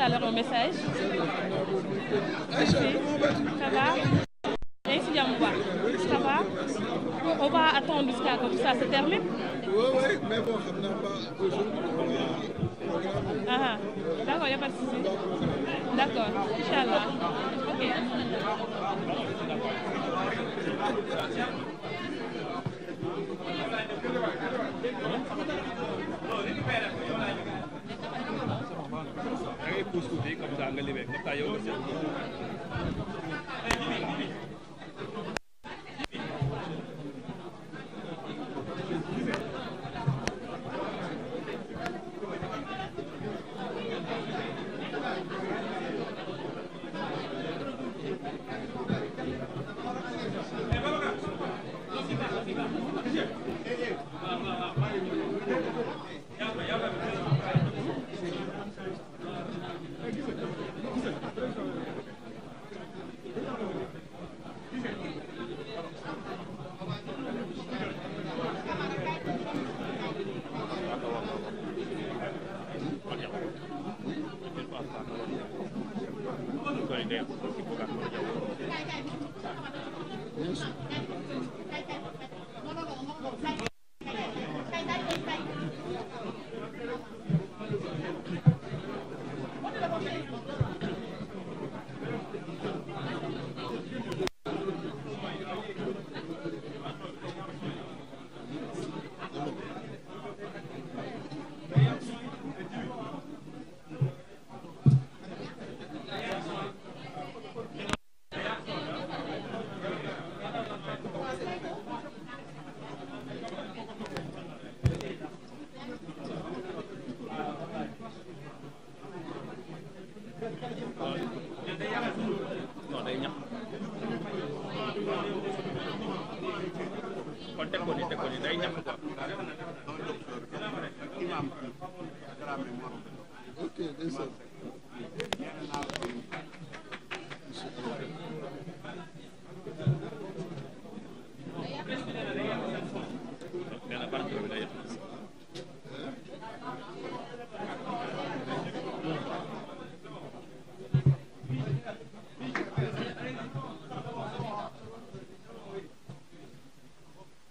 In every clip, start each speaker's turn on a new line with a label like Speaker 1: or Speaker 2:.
Speaker 1: à l'heure un message. Merci. Ça va? Merci, Diamouba. Ça va? On va attendre jusqu'à que tout ça se termine.
Speaker 2: Oui, mais bon, on n'a pas aujourd'hui.
Speaker 1: Ah, d'accord, il n'y a pas de souci. D'accord, Inch'Allah. Ok.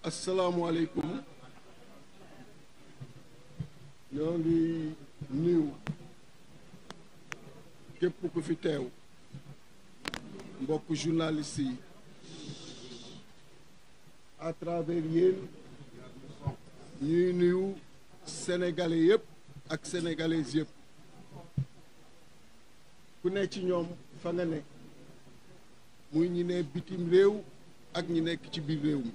Speaker 2: Asalaamaaleykum ñoo ngi nuyu képp ku fi teew mbokk journaliste yi à travers yéen ñuy nuyu sénégalais yëpp ak sénégalaises yëpp ku ne ci ñoom fa nga ne muy ñi ne bitim réew ak ñi nekk ci biir réew mi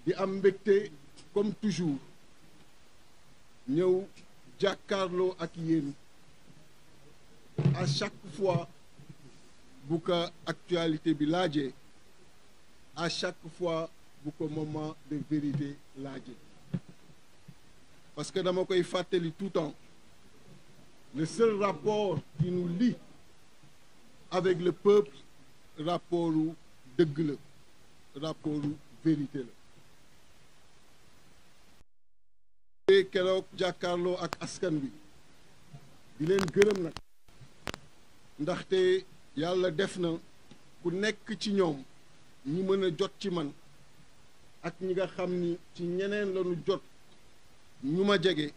Speaker 2: di am mbégte comme toujours ñëw jàkkaarloo ak yéen à chaque fois bu ko actualité bi laajee à chaque fois bu ko moment de vérité laajee parce que dama koy fàttali tout temps le seul rapport qui nous lie avec le peuple rapportu dëgg la rapportu vérité la keroog jàkkaarloo ak askan wi di leen gërëm nag ndaxte yàlla def na ku nekk ci ñoom ñi mën a jot ci man ak ñi nga xam ni ci ñeneen lañu jot ñu ma jege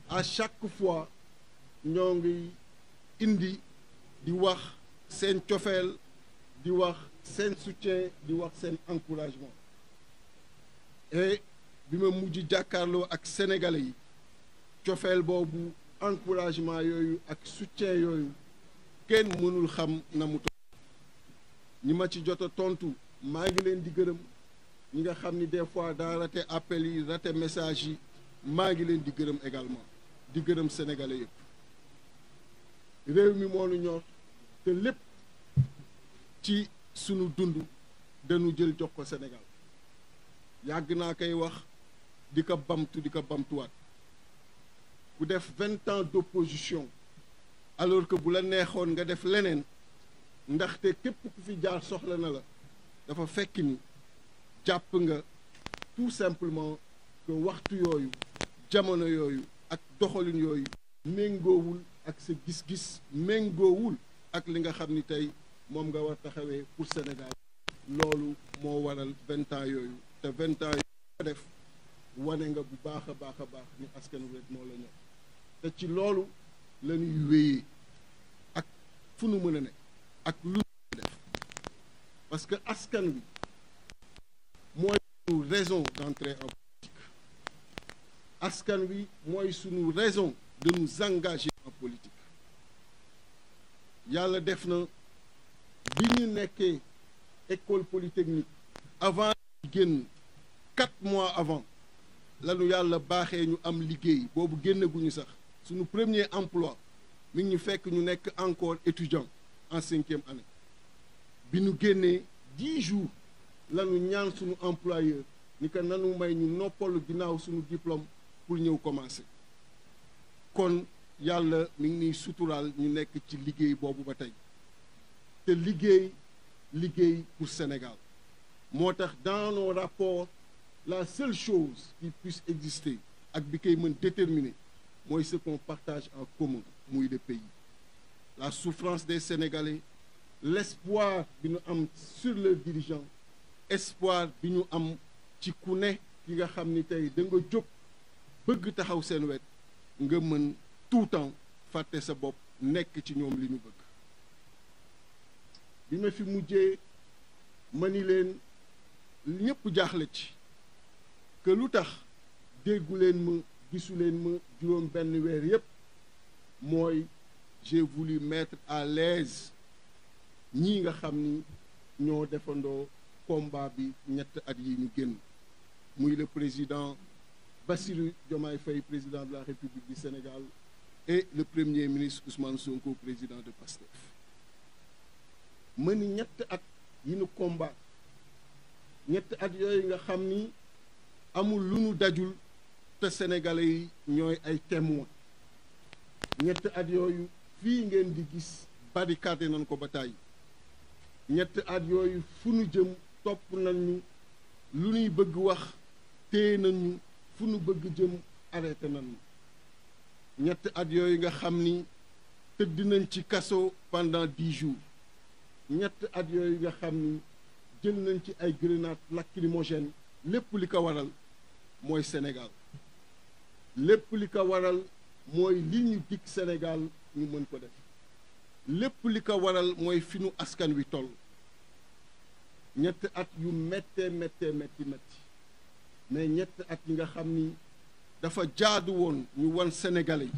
Speaker 2: à chaque fois ñoo ngi indi di wax seen cofeel di wax seen soutien di wax seen encouragement et bi ma mujj jàkkaarloo ak sénégalais yi cofeel boobu encouragement yooyu ak soutien yooyu kenn mënul xam na mu toll ñi ma ci jot a tontu maa ngi leen di gërëm ñi nga xam ni des fois daa raté appel yi raté message yi maa ngi leen di gërëm également di gërëm sénégalais yëpp réew mi moo nu ñor te lépp ci sunu dund dañu jël jox ko Sénégal yàgg naa koy wax di ko bamtuwaat ku def 20 ans d'opposition alors que bu la neexoon nga def leneen ndaxte képp ku fi jaar soxla na la dafa fekk ni jàpp nga tout simplement que waxtu yooyu jamono yooyu ak doxalin yooyu méngoowul ak sa gis-gis méngoowul ak li nga xam ni tey moom nga war taxawee pour Sénégal loolu moo waral 20 ans yooyu te 20 ans yooyu nga def wane nga bu baax a baax ni askan wi rek moo la ñor te ci loolu la ñuy wéyee ak fu nu mën a ne ak lu ñu def parce que askan wi mooy sunu raison d'entrer en politique askan wi mooy sunu raison de nous engager en politique yàlla def na bi ñu nekkee école polytechnique avant génn 4 mois avant lanu yàlla baaxee ñu am liggéey boobu génnaguñu sax suñu premier emploi mi ngi ñu fekk ñu nekk encore étudiant en 5e année bi ñu génnee 10 jours lanu ñaan suñu employeur ni que nanu may ñu noppalu ginnaaw suñu diplôme pour ñëw commencer kon yàlla mi ngi niy suturaal ñu nekk ci liggéey boobu ba tey te liggéey pour Sénégal moo tax dans nos rapports la seule chose qui puisse exister ak bi koy mën déterminer mooy ce qu'on partage en commun muy le pays la souffrance des Sénégalais l'espoir bi ñu am sur leurs dirigeants espoir bi ñu am ci ku ne ki nga xam ni tey da nga jóg bëgg taxaw seen wet nga mën tout temps fàtte sa bopp nekk ci ñoom li ñu bëgg bi ma fi mujjee ma ni leen ñëpp jaaxle ci que lu tax déggu leen ma gisu leen ma juróom benn weer yépp mooy j'ai voulu mettre à l'aise ñii nga xam ni ñoo defandoo combat bi ñett at yi ñu génn muy le président Bassirou Diomaye Faye président de la République du Sénégal et le premier ministre Ousmane Sonko président de PASTEF ma ni ñett at yi ñu combat ñett at yooyu nga xam ni amul lu ñu dajul te sénégalais yi ñooy ay témoins ñett at yooyu fii ngeen di gis barricade nañ ko ba tàyyi ñett at yooyu fu nu jëm topp nañu lu ñuy bëgg wax téye nañu fu nu bëgg jëm arrêté nañu ñett at yooyu nga xam ni tëdd nañ ci kaso pendant 10 jours ñett at yooyu nga xam ni jël nañ ci ay grenades lacrymogènes lépp li ko waral mooy Sénégal lépp li ko waral mooy li ñu dig Sénégal ñu mën ko def lépp li ko waral mooy fi nu askan wi toll ñett at yu méttee metti mais ñett at yi nga xam ni dafa jaadu woon ñu wan Sénégalais yi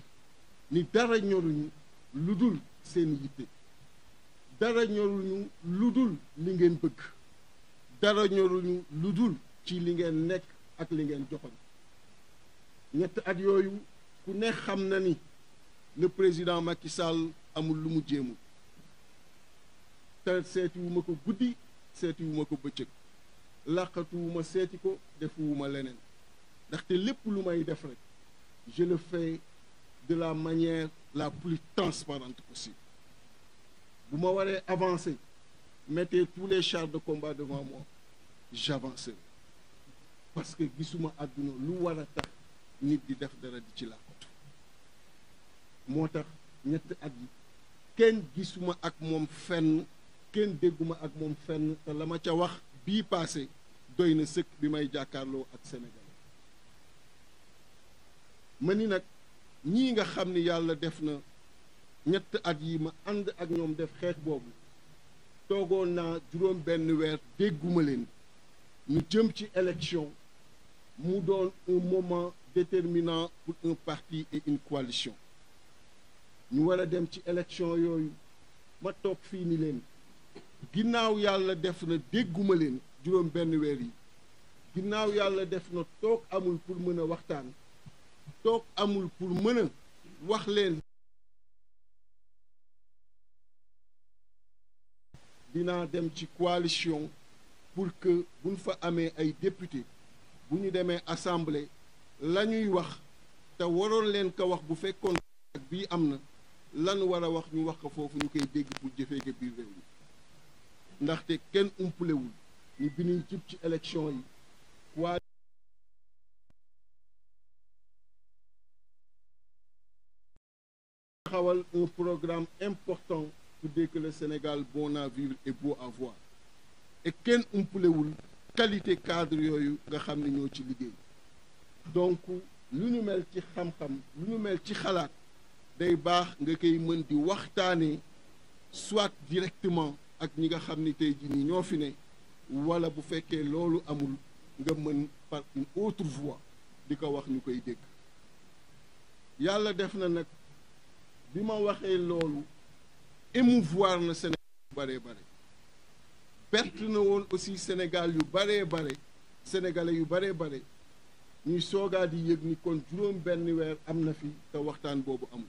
Speaker 2: ni dara ñoruñu lu dul seen yitte dara ñoruñu lu dul li ngeen bëgg dara ñoruñu lu dul ci li ngeen nekk ak li ngeen joxoon ñett at yooyu ku ne xam na ni le président Macky Sall amul lu mu jéemul te seetiwuma ko guddi seetiwuma ko bëccëg làqatuwuma seeti ko defuwuma leneen ndaxte lépp lu may def rek je le fais de la manière la plus transparente possible bu ma waree avancer mettez tous les chars de combat devant moi j'avancerai parce que gisuma àdduna lu war a tax nit di def dara di ci làqatu moo tax ñetti at yi kenn gisuma ak moom fenn kenn dégguma ak moom fenn te la ma ca wax bii passé doy na sëkk bi may jàkkaarloo ak Sénégal ma ni nag ñii nga xam ni yàlla def na ñett at yi ma ànd ak ñoom def xeex boobu toogoon naa juróom benn weer dégguma leen ñu jëm ci élection mu doon un moment déterminant pour un parti et une coalition ñu war a dem ci élection yooyu ma toog fii ni leen ginnaaw yàlla def na dégguma leen juróom benn weer yi ginnaaw yàlla def na toog amul pour mën a waxtaan toog amul pour mën a wax leen dinaa dem ci coalition pour que buñ fa amee ay député bu ñu demee assemblée la ñuy wax te waroon leen ko wax bu fekkoon ak bii am na lan war a wax ñu wax ko foofu ñu koy dégg pour jëfee ko biir réew mi ndaxte kenn umpulewul ni bi ñuy jub ci élection yi taxawal un programme important pour que le Sénégal bon à vivre et beau à voir et kenn umpulewul qualité cadre yooyu nga xam ne ñoo ci liggéey. Donc lu ñu mel ci xam-xam lu ñu mel ci xalaat day baax nga koy mën di waxtaanee soit directement ak ñi nga xam ni tey jii nii ñoo fi ne, wala bu fekkee loolu amul nga mën par une autre voie di ko wax ñu koy dégg. Yàlla def na nag bi ma waxee loolu émouvoir na Sénégal yu baree bare, bett na woon aussi Sénégal yu baree bare, sénégalais yu baree bare ñuy soogaa di yëg ni kon juróom benn weer am na fi te waxtaan boobu amul.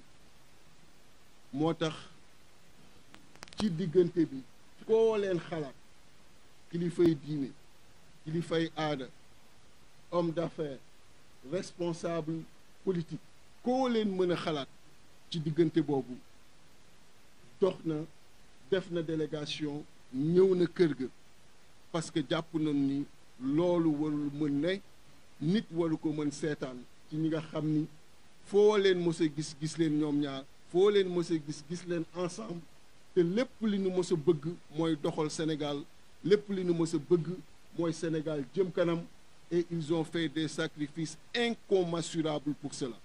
Speaker 2: moo tax ci diggante bi koo leen xalaat, kilifay diine, kilifay aada, homme d'affaires, responsable politique, koo leen mën a xalaat ci diggante boobu dox na, def na délégation, ñëw na kër ga, parce que jàpp nañ ni loolu warul mën ne nit waru ko mën seetaan ci ñi nga xam ni foo leen mës a gis leen ñoom ñaar, foo leen mës a gis leen ensemble, te lépp li ñu mës a bëgg mooy doxal Sénégal, lépp li ñu mës a bëgg mooy Sénégal jëm kanam, et ils ont fait des sacrifices incommensurables pour cela.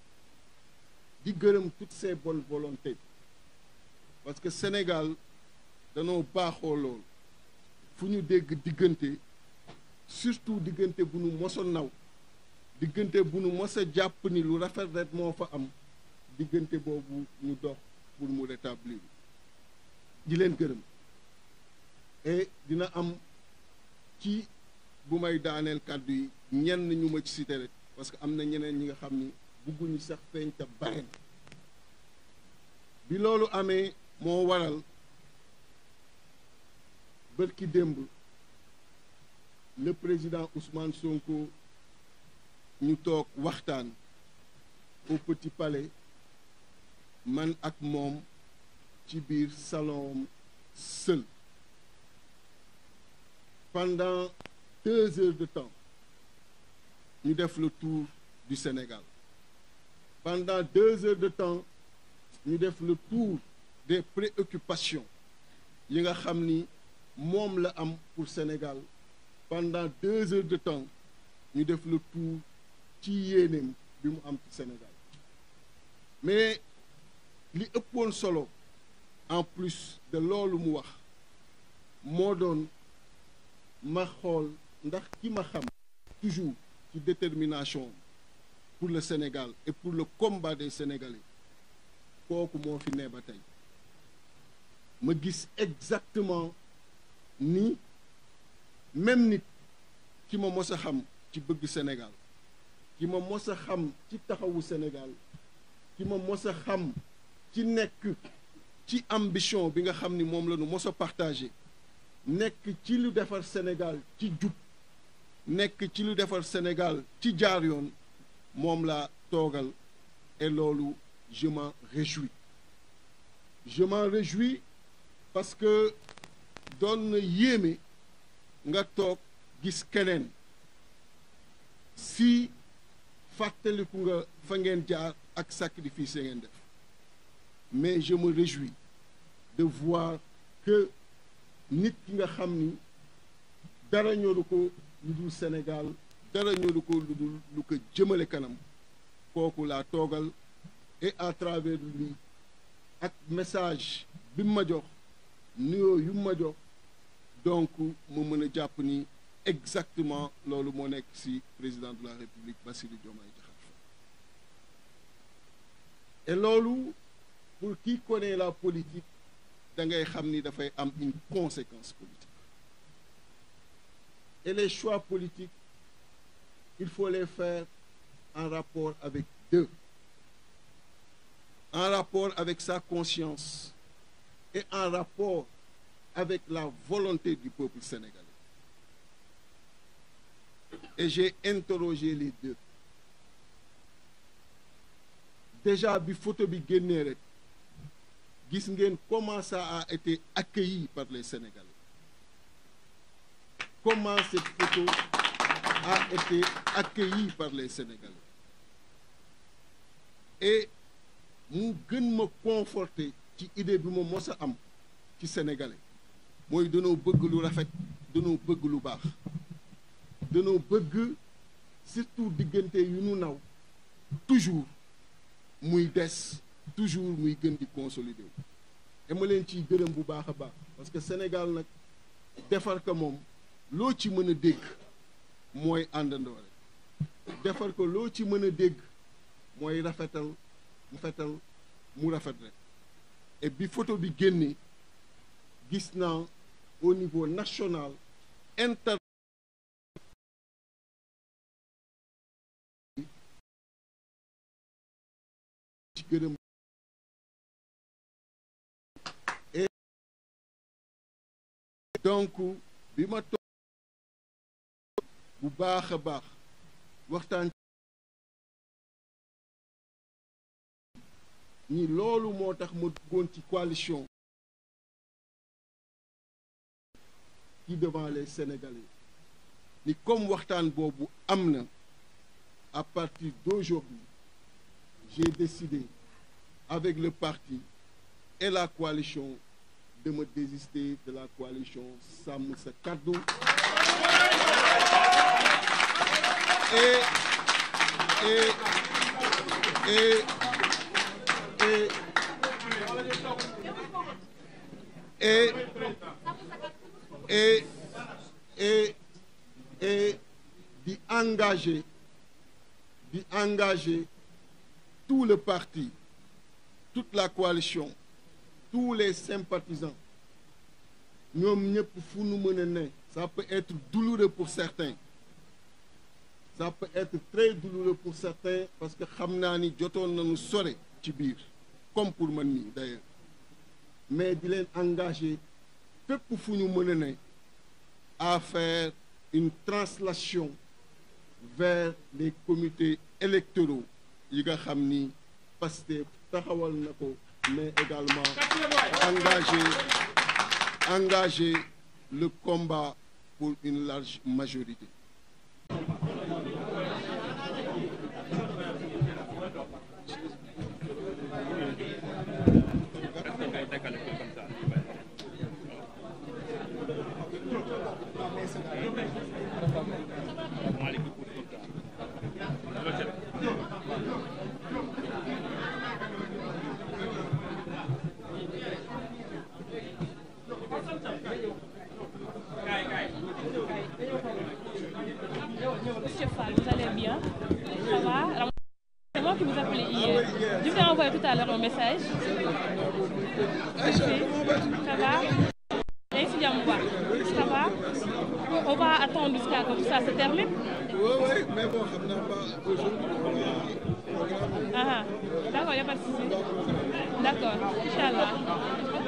Speaker 2: Di gërëm toutes ces bonnes volontés, parce que Sénégal danoo baaxoo lool fu ñu dégg diggante, surtout diggante bu nu mos a naw, diggante bu nu mos a jàpp ni lu rafet rek moo fa am, diggante boobu ñu dox pour mu rétablir. Di leen gërëm, et dina am ci bu may daaneel kàddu yi ñenn ñu ma ci cité rek, parce que am na ñeneen ñi nga xam ni bugguñu sax feeñ te bare na. Bi loolu amee moo waral bërki démb le président Ousmane Sonko ñu toog waxtaan au Petit Palais, man ak moom ci biir salon seul pendant 2 heures de temps. Ñu def le tour du Sénégal. Pendant 2 heures de temps ñu def le tour des préoccupations yi nga xam ni moom la am pour Sénégal. Pendant 2 heures de temps ñu def le tour ci yéeneem bi mu am ci Sénégal. Mais li ëppoon solo en plus de loolu mu wax moo doon ma xool ndax ki ma xam toujours ci détermination pour le Sénégal et pour le combat des Sénégalais kooku moo fi ne ba tey. Ma gis exactement ni même nit ki ma mos a xam ci bëgg Sénégal, ki ma mos a xam ci taxawu Sénégal, ki ma mos a xam ci nekk ci ambition bi nga xam ni moom la ñu mos a partagé, nekk ci lu defar Sénégal ci jub, nekk ci lu defar Sénégal ci jaar yoon, moom laa toogal, et loolu je m'en réjouis. Je m'en réjouis parce que doon na yéeme nga toog gis keneen si fàttaliku nga fa ngeen jaar ak sacrifice yi ngeen def. Mais je me réjouis de voir que nit ki nga xam ni dara ñoru ko lu dul Sénégal, dara ñoru ko lu dul lu ko jëmale kanam, kooku laa toogal, et à travers lui ak message bi ma jox, nuyoo yu ma jox, donc mu mën a jàpp ni exactement loolu moo nekk ci président de la République Bassirou Diomaye Diakhar Faye. Et loolu pour qui connaît la politique da ngay xam ni dafay am une conséquence politique. Et les choix politiques, il faut les faire en rapport avec Dieu, en rapport avec sa conscience et en rapport avec la volonté du peuple sénégalais. Et j'ai interrogé les deux. Déjà bi photo bi génnee rek gis ngeen comment ça a été accueilli par les Sénégalais. Comment cette photo a été accueillie par les Sénégalais. Et mu gën ma conforter ci idée bi ma mos a am ci sénégalais mooy danoo bëgg lu rafet, danoo bëgg lu baax, danoo bëgg surtout diggante yu nu naw toujours muy des, toujours muy gën di consolider wu. Et ma leen ciy gërëm bu baax a baax parce que Sénégal nag defar ko moom loo ci mën a dégg mooy àndandoo rek, defar ko loo ci mën a dégg mooy rafetal mu rafet rek. Et bi photo bi génne gis naa au niveau national inter ci gërëm et donc bi ma toog bu baax a baax waxtaan ni loolu moo tax ma duggoon ci coalition qui devant les Sénégalais ni comme waxtaan boobu am na, à partir d'aujourd'hui j'ai décidé avec le parti et la coalition de me désister de la coalition Sàmm Sa Kàddu et di engager tout le parti, toute la coalition, tous les sympathisants, ñoom ñëpp fu nu mën a ne. Ça peut être douloureux pour certains, ça peut être très douloureux pour certains parce que xam naa ni jotoon nañu sore ci biir comme pour man nii d'ailleurs, mais di leen engager fépp fu ñu mën a ne à faire une translation vers les comités électoraux yi nga xam ni Pastef taxawal na ko, mais également engager le combat pour une large majorité.
Speaker 1: Monsieur Fall, vous allez bien? Ça va? Alors, c'est moi qui vous appelais hier. Je vous ai envoyé tout à l'heure un message. Ça va? Ça va? On va attendre jusqu'à que tout ça se termine.
Speaker 2: Oui, mais bon, je n'ai pas aujourd'hui.
Speaker 1: Ah, d'accord, il n'y a pas de souci. D'accord, Inch'Allah. Ok.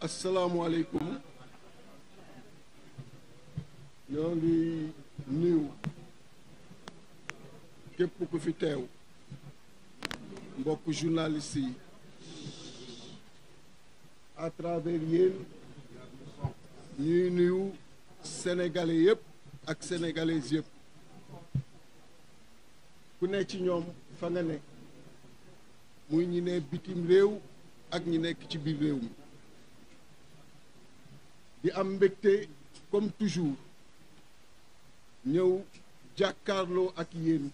Speaker 2: asalaamualeykum ñoo ngi nuyu képp ku fi teew mbokk journaliste yi à travers yéen ñuy nuyu sénégalais yëpp ak sénégalaises yëpp ku ne ci ñoom fa nga ne muy ñi ne bitim réew ak ñi nekk ci biir réew mi di am mbégte comme toujours ñëw jàkkaarloo ak yéen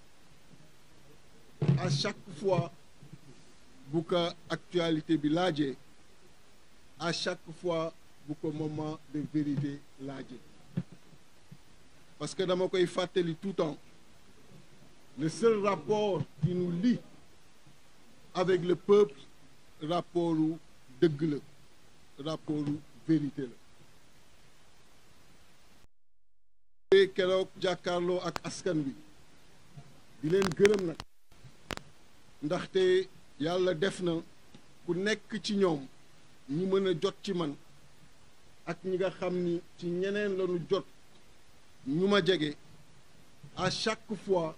Speaker 2: à chaque fois bu ko actualité bi laajee à chaque fois bu ko moment de vérité laajee parce que dama koy fàttali tout temps le seul rapport qui nous lie avec le peuple rapportu dëgg la rapportu vérité la keroog jàkkaarloo ak askan wi di leen gërëm nag ndaxte yàlla def na ku nekk ci ñoom ñi mën a jot ci man ak ñi nga xam ni ci ñeneen lañu jot ñu ma jege à chaque fois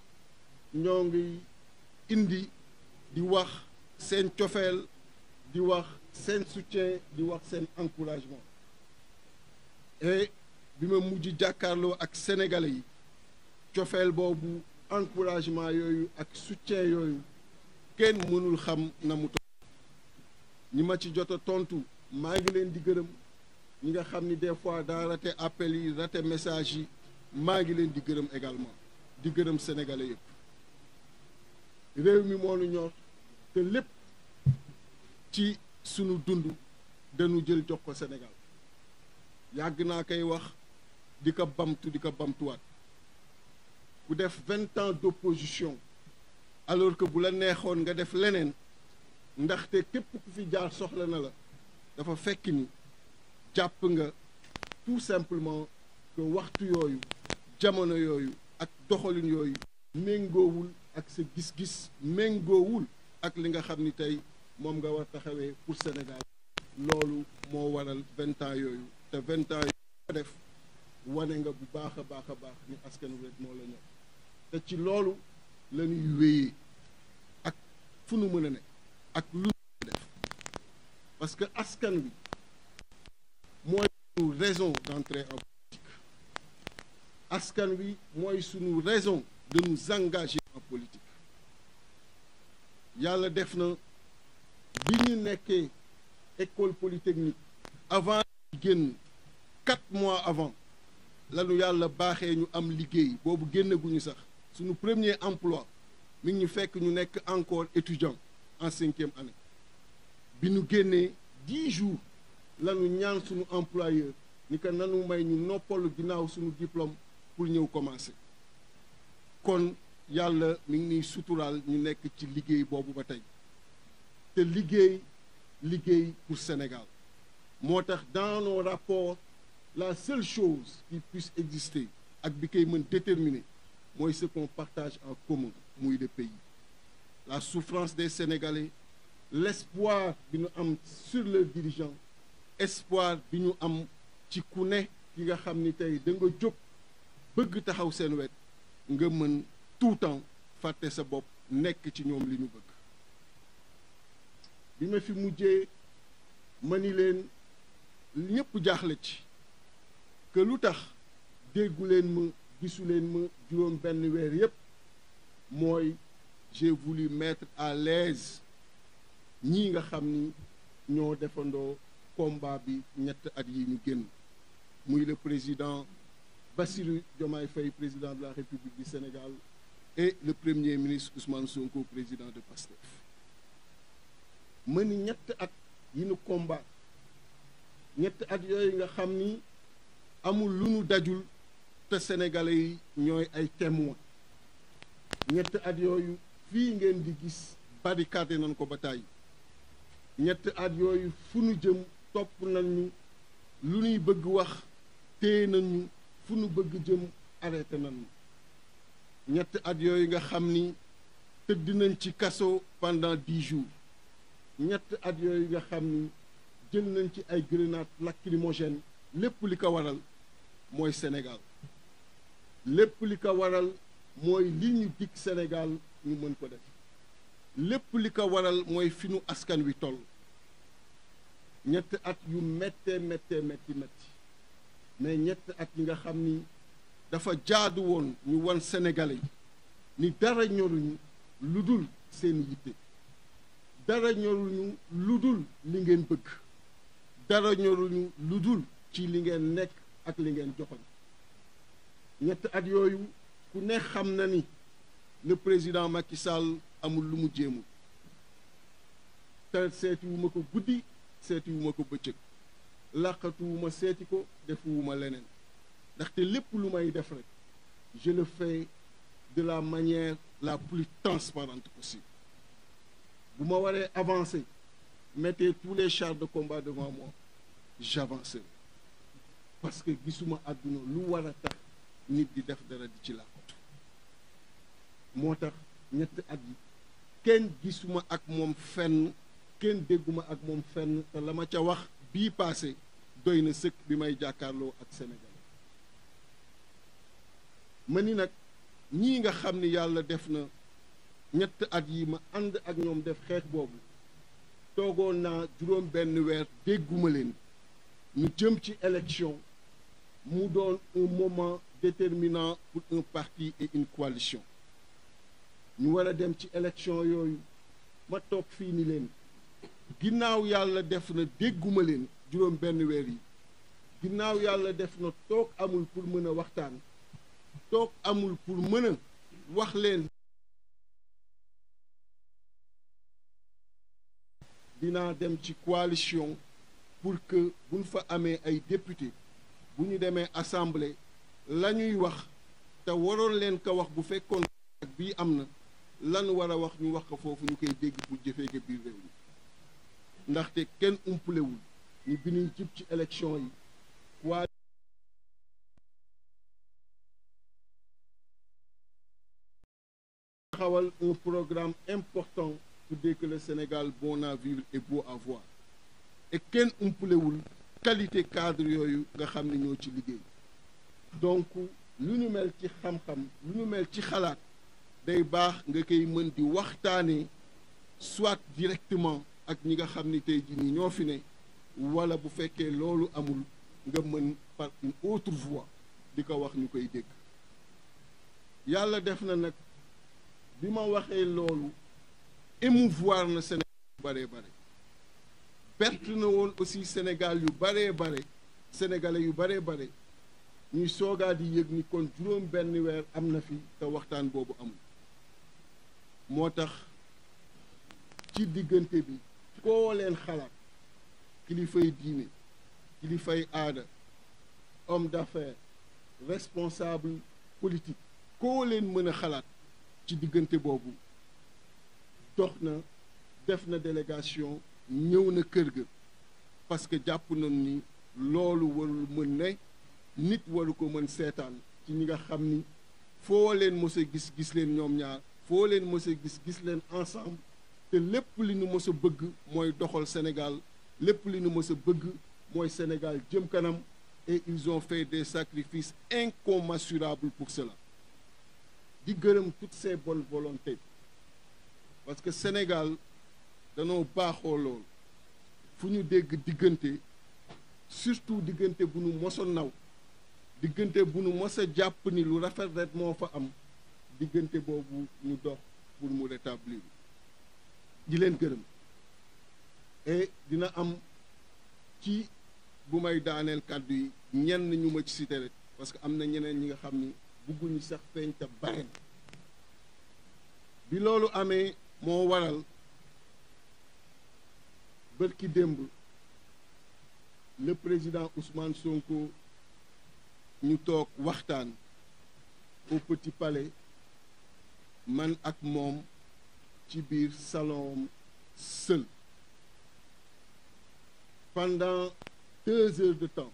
Speaker 2: ñoo ngi indi di wax seen cofeel di wax seen soutien di wax seen encouragement et bi ma mujj jàkkaarloo ak sénégalais yi cofeel boobu encouragement yooyu ak soutien yooyu kenn mënul xam na mu toll ñi ma ci jot a tontu maa ngi leen di gërëm ñi nga xam ni des fois daa raté appel yi raté message yi maa ngi leen di gërëm également di gërëm sénégalais yëpp réew mi moo nu ñor te lépp ci sunu dund dañu jël jox ko Sénégal yàgg naa koy wax di ko bamtuwaat ku def 20 ans d'opposition alors que bu la neexoon nga def leneen ndaxte képp ku fi jaar soxla na la dafa fekk ni jàpp nga tout simplement que waxtu yooyu jamono yooyu ak doxalin yooyu méngoowul ak sa gis-gis méngoowul ak li nga xam ni tey moom nga war taxawee pour Sénégal loolu moo waral 20 ans yooyu te 20 ans yooyu nga def wane nga bu baax a baax ni askan wi rek moo la ñor te ci loolu la ñuy wéyee ak fu nu mën a ne ak lu nu def parce que askan wi mooy sunu raison d'entrer en politique askan wi mooy sunu raison de nous engager en politique yàlla def na bi ñu nekkee école polytechnique avant génn 4 mois avant lanu yàlla baaxee ñu am liggéey boobu génnaguñu sax suñu premier emploi mi ngi ñu fekk ñu nekk encore étudiant en 5e année bi ñu génnee 10 jours lanu ñaan suñu employeur ni que nanu may ñu noppalu ginnaaw suñu diplôme pour ñëw commencer kon yàlla mi ngi niy suturaal ñu nekk ci liggéey boobu ba tey te liggéey pour Sénégal moo tax dans nos rapports la seule chose qui puisse exister ak bi koy mën déterminer mooy ce qu'on partage en commun muy le pays la souffrance des Sénégalais l'espoir bi ñu am sur leurs dirigeants espoir bi ñu am ci ku ne ki nga xam ni tey da nga jóg bëgg taxaw seen wet nga mën tout temps fàtte sa bopp nekk ci ñoom li ñu bëgg bi ma fi mujjee ma ni leen ñëpp jaaxle ci que lu tax déggu leen ma gisu leen ma juróom benn weer yépp mooy j'ai voulu mettre à l'aise ñii nga xam ni ñoo defandoo combat bi ñett at yi ñu génn muy le président Bassirou Diomaye Faye président de la République du Sénégal et le premier ministre Ousmane Sonko président de PASTEF ma ni ñett at yi ñu combat ñett at yooyu nga xam ni amul lu nu dajul te sénégalais yi ñooy ay témoins ñetti at yooyu fii ngeen di gis barricade nañ ko ba tàyyi ñetti at yooyu fu nu jëm topp nañu lu ñuy bëgg wax téye nañu fu nu bëgg jëm arrêté nañu ñetti at yooyu nga xam ni tëdd nañ ci kaso pendant 10 jours ñetti at yooyu nga xam ni jël nañ ci ay grenades lacrymogènes lépp li ko waral mooy Sénégal lépp li ko waral mooy li ñu dig Sénégal ñu mën ko def lépp li ko waral mooy fi nu askan wi toll ñetti at yu méttee métti mais ñetti at yi nga xam ni dafa jaadu woon ñu wan Sénégalais yi ni dara ñoruñu lu dul seen yitte dara ñoruñu lu dul li ngeen bëgg dara ñoruñu lu dul ci li ngeen nekk ak li ngeen joxoñ ñetti at yooyu ku ne xam na ni le président Macky Sall amul lu mu jéemul te seetiwuma ko guddi seetiwuma ko bëccëg làqatuwuma seeti ko defuwuma leneen ndaxte lépp lu may def rek je le fais de la manière la plus transparente possible bu ma waree avancer mettez tous les chars de combat devant moi j'avancerai parce que gisuma àdduna lu war a tax nit di def dara di ci làqatu moo tax ñetti at yi kenn gisuma ak moom fenn kenn dégguma ak moom fenn te la ma ca wax bii passé doy na sëkk bi may jàkkaarloo ak Sénégal ma ni nag ñii nga xam ni yàlla def na ñetti at yi ma ànd ak ñoom def xeex boobu toogoon naa juróom benn weer dégguma leen ñu jëm ci élection mu doon un moment déterminant pour un parti et une coalition ñu war a dem ci élection yooyu ma toog fii ni leen ginnaaw yàlla def na dégguma leen juróom benn weer yi ginnaaw yàlla def na toog amul pour mën a waxtaan toog amul pour mën a wax leen dinaa dem ci coalition pour que buñ fa amee ay député bu ñu demee assemblée la ñuy wax te waroon leen ko wax bu fekkoon ak bii am na lan war a wax ñu wax ko foofu ñu koy dégg pour jëfee ko biir réew mi ndaxte kenn umpulewul ñu bi ñuy jub ci élection yi waa taxawal un programme important pour dire que le Sénégal bon à vivre et beau à voir et kenn umpulewul qualité cadre yooyu nga xam ne ñoo ci liggéey donc lu ñu mel ci xam-xam lu ñu mel ci xalaat day baax nga koy mën di waxtaanee soit directement ak ñi nga xam ni tey jii nii ñoo fi ne wala bu fekkee loolu amul nga mën par une autre voie di ko wax ñu koy dégg yàlla def na nag bi ma waxee loolu émouvoir na Sénégal yu bare bett na woon aussi Sénégal yu bare sénégalais yu bare ñuy soogaa di yëg ni kon juróom benn weer am na fi te waxtaan boobu amul moo tax ci diggante bi koo leen xalaat kilifay diine kilifay aada homme d'affaires responsable politique koo leen mën a xalaat ci diggante boobu dox na def na délégation ñëw na kër ga parce que jàpp nañu ni loolu warul mën ne nit waru ko mën seetaan ci ñi nga xam ni foo leen mës a gis leen ñoom ñaar foo leen mës a gis leen ensemble te lépp li nu mës a bëgg mooy doxal Sénégal lépp li nu mës a bëgg mooy Sénégal jëm kanam et ils ont fait des sacrifices incommensurables pour cela di gërëm toutes ces bonnes volontés parce que Sénégal danoo baaxoo lool fu ñu dégg diggante surtout diggante bu nu mos a naw diggante bu nu mos a jàpp ni lu rafet rek moo fa am diggante boobu ñu dox pour mu rétablir di leen gërëm et dina am ci bu may daaneel kàddu yi ñenn ñu ma ci cité rek parce que am na ñeneen ñi nga xam ni bugguñu sax feeñ te bare na bi loolu amee moo waral bërki démb le président Ousmane Sonko ñu toog waxtaan au Petit Palais man ak moom ci biir salon seul pendant 2 heures de temps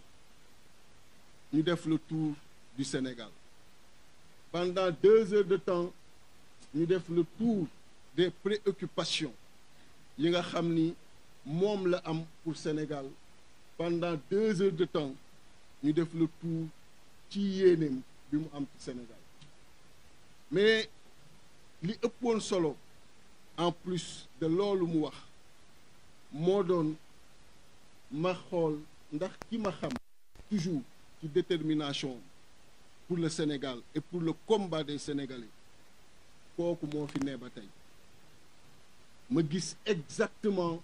Speaker 2: ñu def le tour du Sénégal. Pendant 2 heures de temps ñu def le tour des préoccupations yi nga xam ni moom la am pour Sénégal. Pendant 2 heures de temps ñu def le tour ci yéeneem bi mu am ci Sénégal. Mais li ëppoon solo en plus de loolu mu wax moo doon ma xool ndax ki ma xam toujours ci détermination pour le Sénégal et pour le combat des Sénégalais kooku moo fi ne ba tey ma gis exactement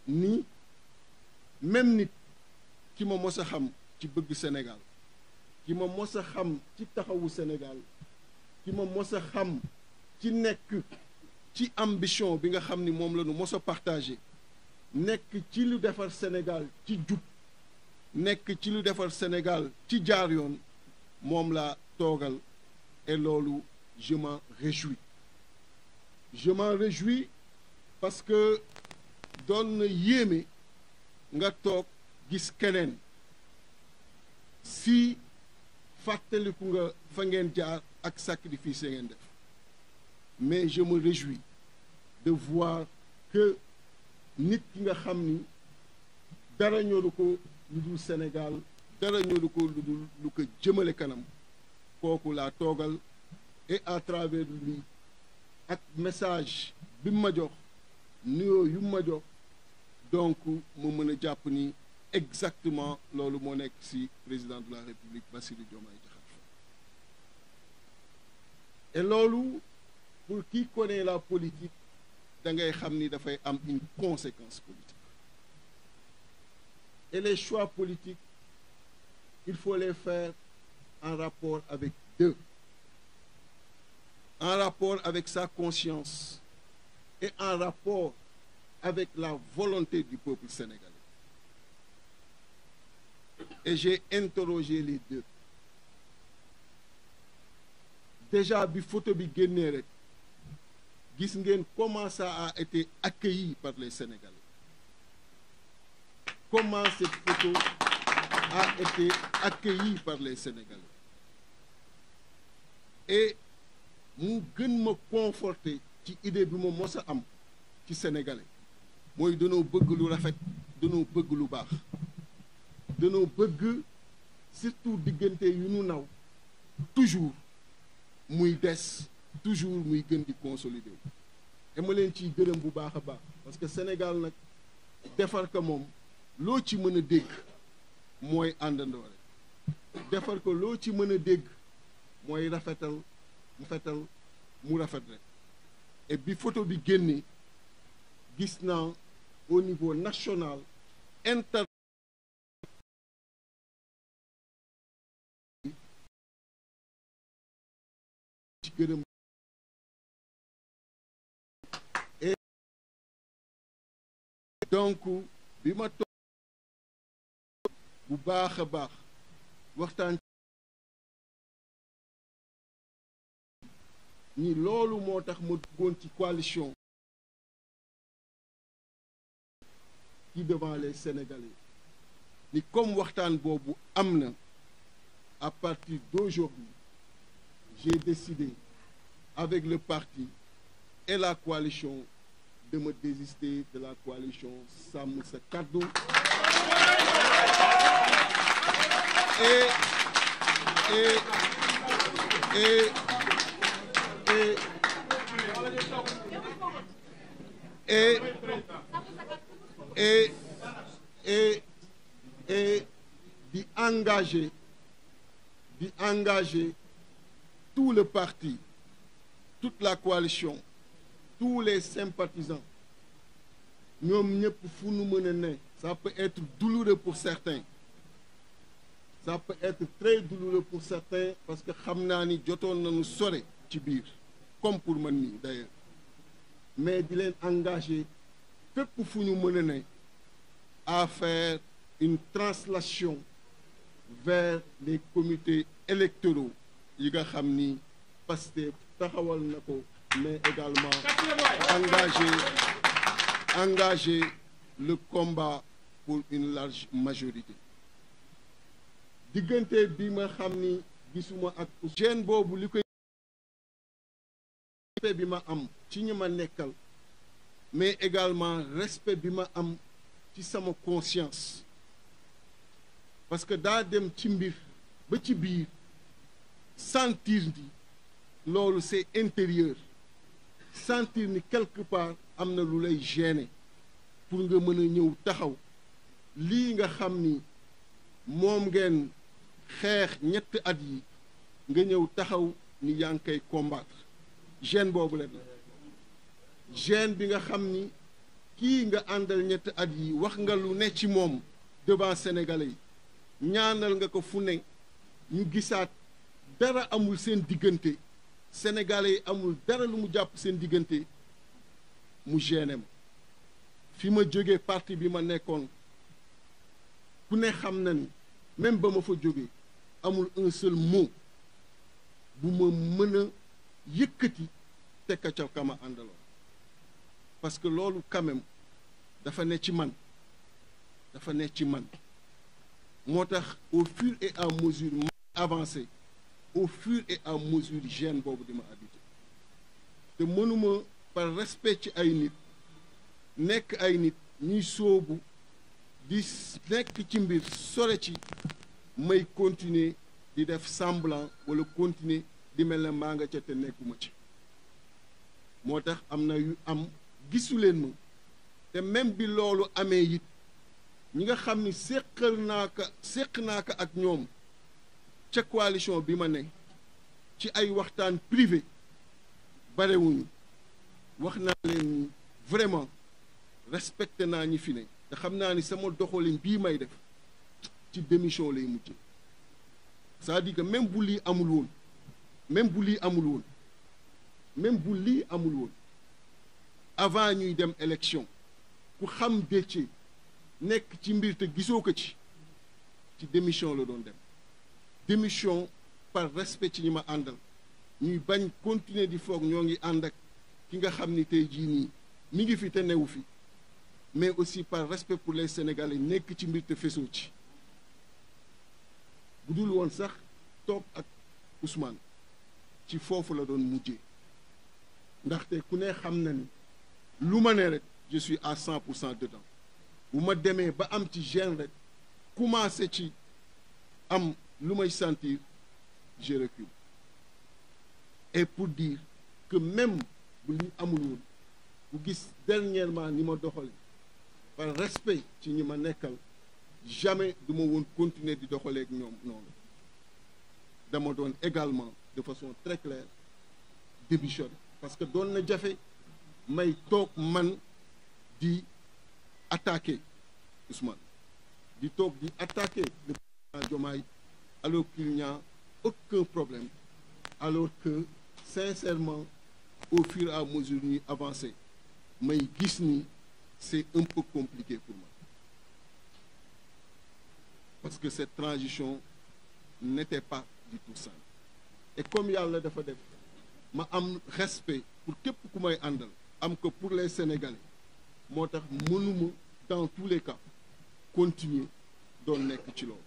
Speaker 2: ni même nit ki ma mos a xam ci bëgg Sénégal ki ma mos a xam ci taxawu Sénégal ki ma mos a xam ci nekk ci ambition bi nga xam ni moom la ñu mos a partagé nekk ci lu defar Sénégal ci jub nekk ci lu defar Sénégal ci jaar yoon moom laa toogal et loolu je m'en réjouis. Je m'en réjouis parce que doon na yéeme nga toog gis keneen si fàttaliku nga fa ngeen jaar ak sacrifice ngeen def mais je me réjouis de voir que nit ki nga xam ni dara ñoru ko lu dul Sénégal dara ñoru ko lu dul lu ko jëmale kanam kooku laa toogal et à travers lui ak message bi mu ma jox nuyoo yu ma jox donc mu mën a jàpp ni exactement loolu moo nekk ci président de la République Bassirou Diomaye Diakhar Faye et loolu pour qui connaît la politique da ngay xam ni dafay am une conséquence politique et les choix politiques il faut les faire en rapport avec Dieu, en rapport avec sa conscience et en rapport avec la volonté du peuple sénégalais. Et j'ai interrogé les deux. Déjà bi photo bi génnee rek gis ngeen comment ça a été accueilli par les Sénégalais. Comment cette photo a été accueillie par les Sénégalais. Et mu gën ma conforter ci idée bi ma mos a am ci Sénégalais mooy danoo bëgg lu rafet danoo bëgg lu baax danoo bëgg surtout diggante yu nu naw toujours muy des toujours muy gën di consolider et ma leen ciy gërëm bu baax a baax parce que Sénégal nag defar ko moom loo ci mën a dégg mooy àndandoo rek defar ko loo ci mën a dégg mooy rafetal mu rafet rek et bi photo bi génne gis naa au niveau national inter ci gërëm et donc bi ma toog bu baax a baax waxtaan ni loolu moo tax ma duggoon ci coalition qui devant les Sénégalais ni comme waxtaan boobu am na à partir d'aujourd'hui j'ai décidé avec le parti et la coalition de me désister de la coalition Sàmm Sa Kàddu et di engager tout le parti, toute la coalition, tous les sympathisants ñoom ñëpp fu nu mën a ne. Ça peut être douloureux pour certains, ça peut être très douloureux pour certains parce que xam naa ni jotoon nañu sore ci biir comme pour man nii d'ailleurs, mais di leen engager fépp fu ñu mën a ne à faire une translation vers les comités électoraux yi nga xam ni Pastef taxawal na ko mais également engager le combat pour une large majorité diggante bi ma xam ni gisuma ak gêne boobu li koy respect bi ma am ci ñi ma nekkal mais également respect bi ma am ci sama conscience parce que daa dem ci mbir ba ci biir sentir ni loolu c'est intérieur sentir ni quelque part am na lu lay gêner pour nga mën a ñëw taxaw lii nga xam ni moom ngeen xeex ñetti at yi nga ñëw taxaw ni yaa ngi koy combattre gêne boobu leen la gêne bi nga xam ni kii nga àndal ñetti at yi wax nga lu ne ci moom devant sénégalais yi ñaanal nga ko fu ne ñu gisaat dara amul seen diggante sénégalais yi amul dara lu mu jàpp seen diggante mu gêné ma fi ma jógee parti bi ma nekkoon ku ne xam na ni même ba ma fa jógee amul un seul mot bu ma mën a yëkkati tekka ca kama àndaloon parce que loolu quand même dafa ne ci man moo tax au fur et à mesure ma avancé au fur et à mesure gêne boobu di ma habité te mënuma par respect ci ay nit nekk ay nit ñuy sóobu di nekk ci mbir sore ci may continuer di def semblant wala continuer di mel ne maa nga ca te nekkuma ci moo tax am na yu am gisuleen ma te même bi loolu amee it ñi nga xam ni séq naa ko ak ñoom ca coalition bi ma ne ci ay waxtaan privé barewuñu wax naa leen ni vraiment respecté naa ñi fi ne te xam naa ni sama doxalin bii may def ci démission lay mujj c'est-à-dire que même bu lii amul woon avant ñuy dem élection ku xam Déthié nekk ci mbir te gisoo ko ci démission la doon dem démission par respect ci ñi ma àndal ñuy bañ continuer di foog ñoo ngi ànd ak ki nga xam ni tey jii nii mi ngi fi te newu fi mais aussi par respect pour les Sénégalais nekk ci mbir te fesoo ci bu dul woon sax toog ak Ousmane ci foofu la doon mujjee ndaxte ku ne xam na ni lu ma ne rek je suis à 100% dedans bu ma demee ba am ci gêne rek commencé ci am lu may sentir je recule et pour dire que même bu li amul woon bu gis dernièrement ni ma doxale par respect ci ñi ma nekkal jamais du ma woon continuer di doxaleeg ñoom noonu dama doon également de façon très claire démissionner parce que doon na jafe may toog man di attaquer Ousmane di toog di attaquer le président Diomaye alors qu'il n'y a aucun problème alors que sincèrement au fur et à mesure ñuy avancer may gis ni c'est un peu compliqué pour moi parce que cette transition n'était pas du tout simple et comme yàlla dafa def ma am respect pour képp ku may àndal am ko pour les Sénégalais moo tax mënuma dans tous les cas continuer doon nekk ci loolu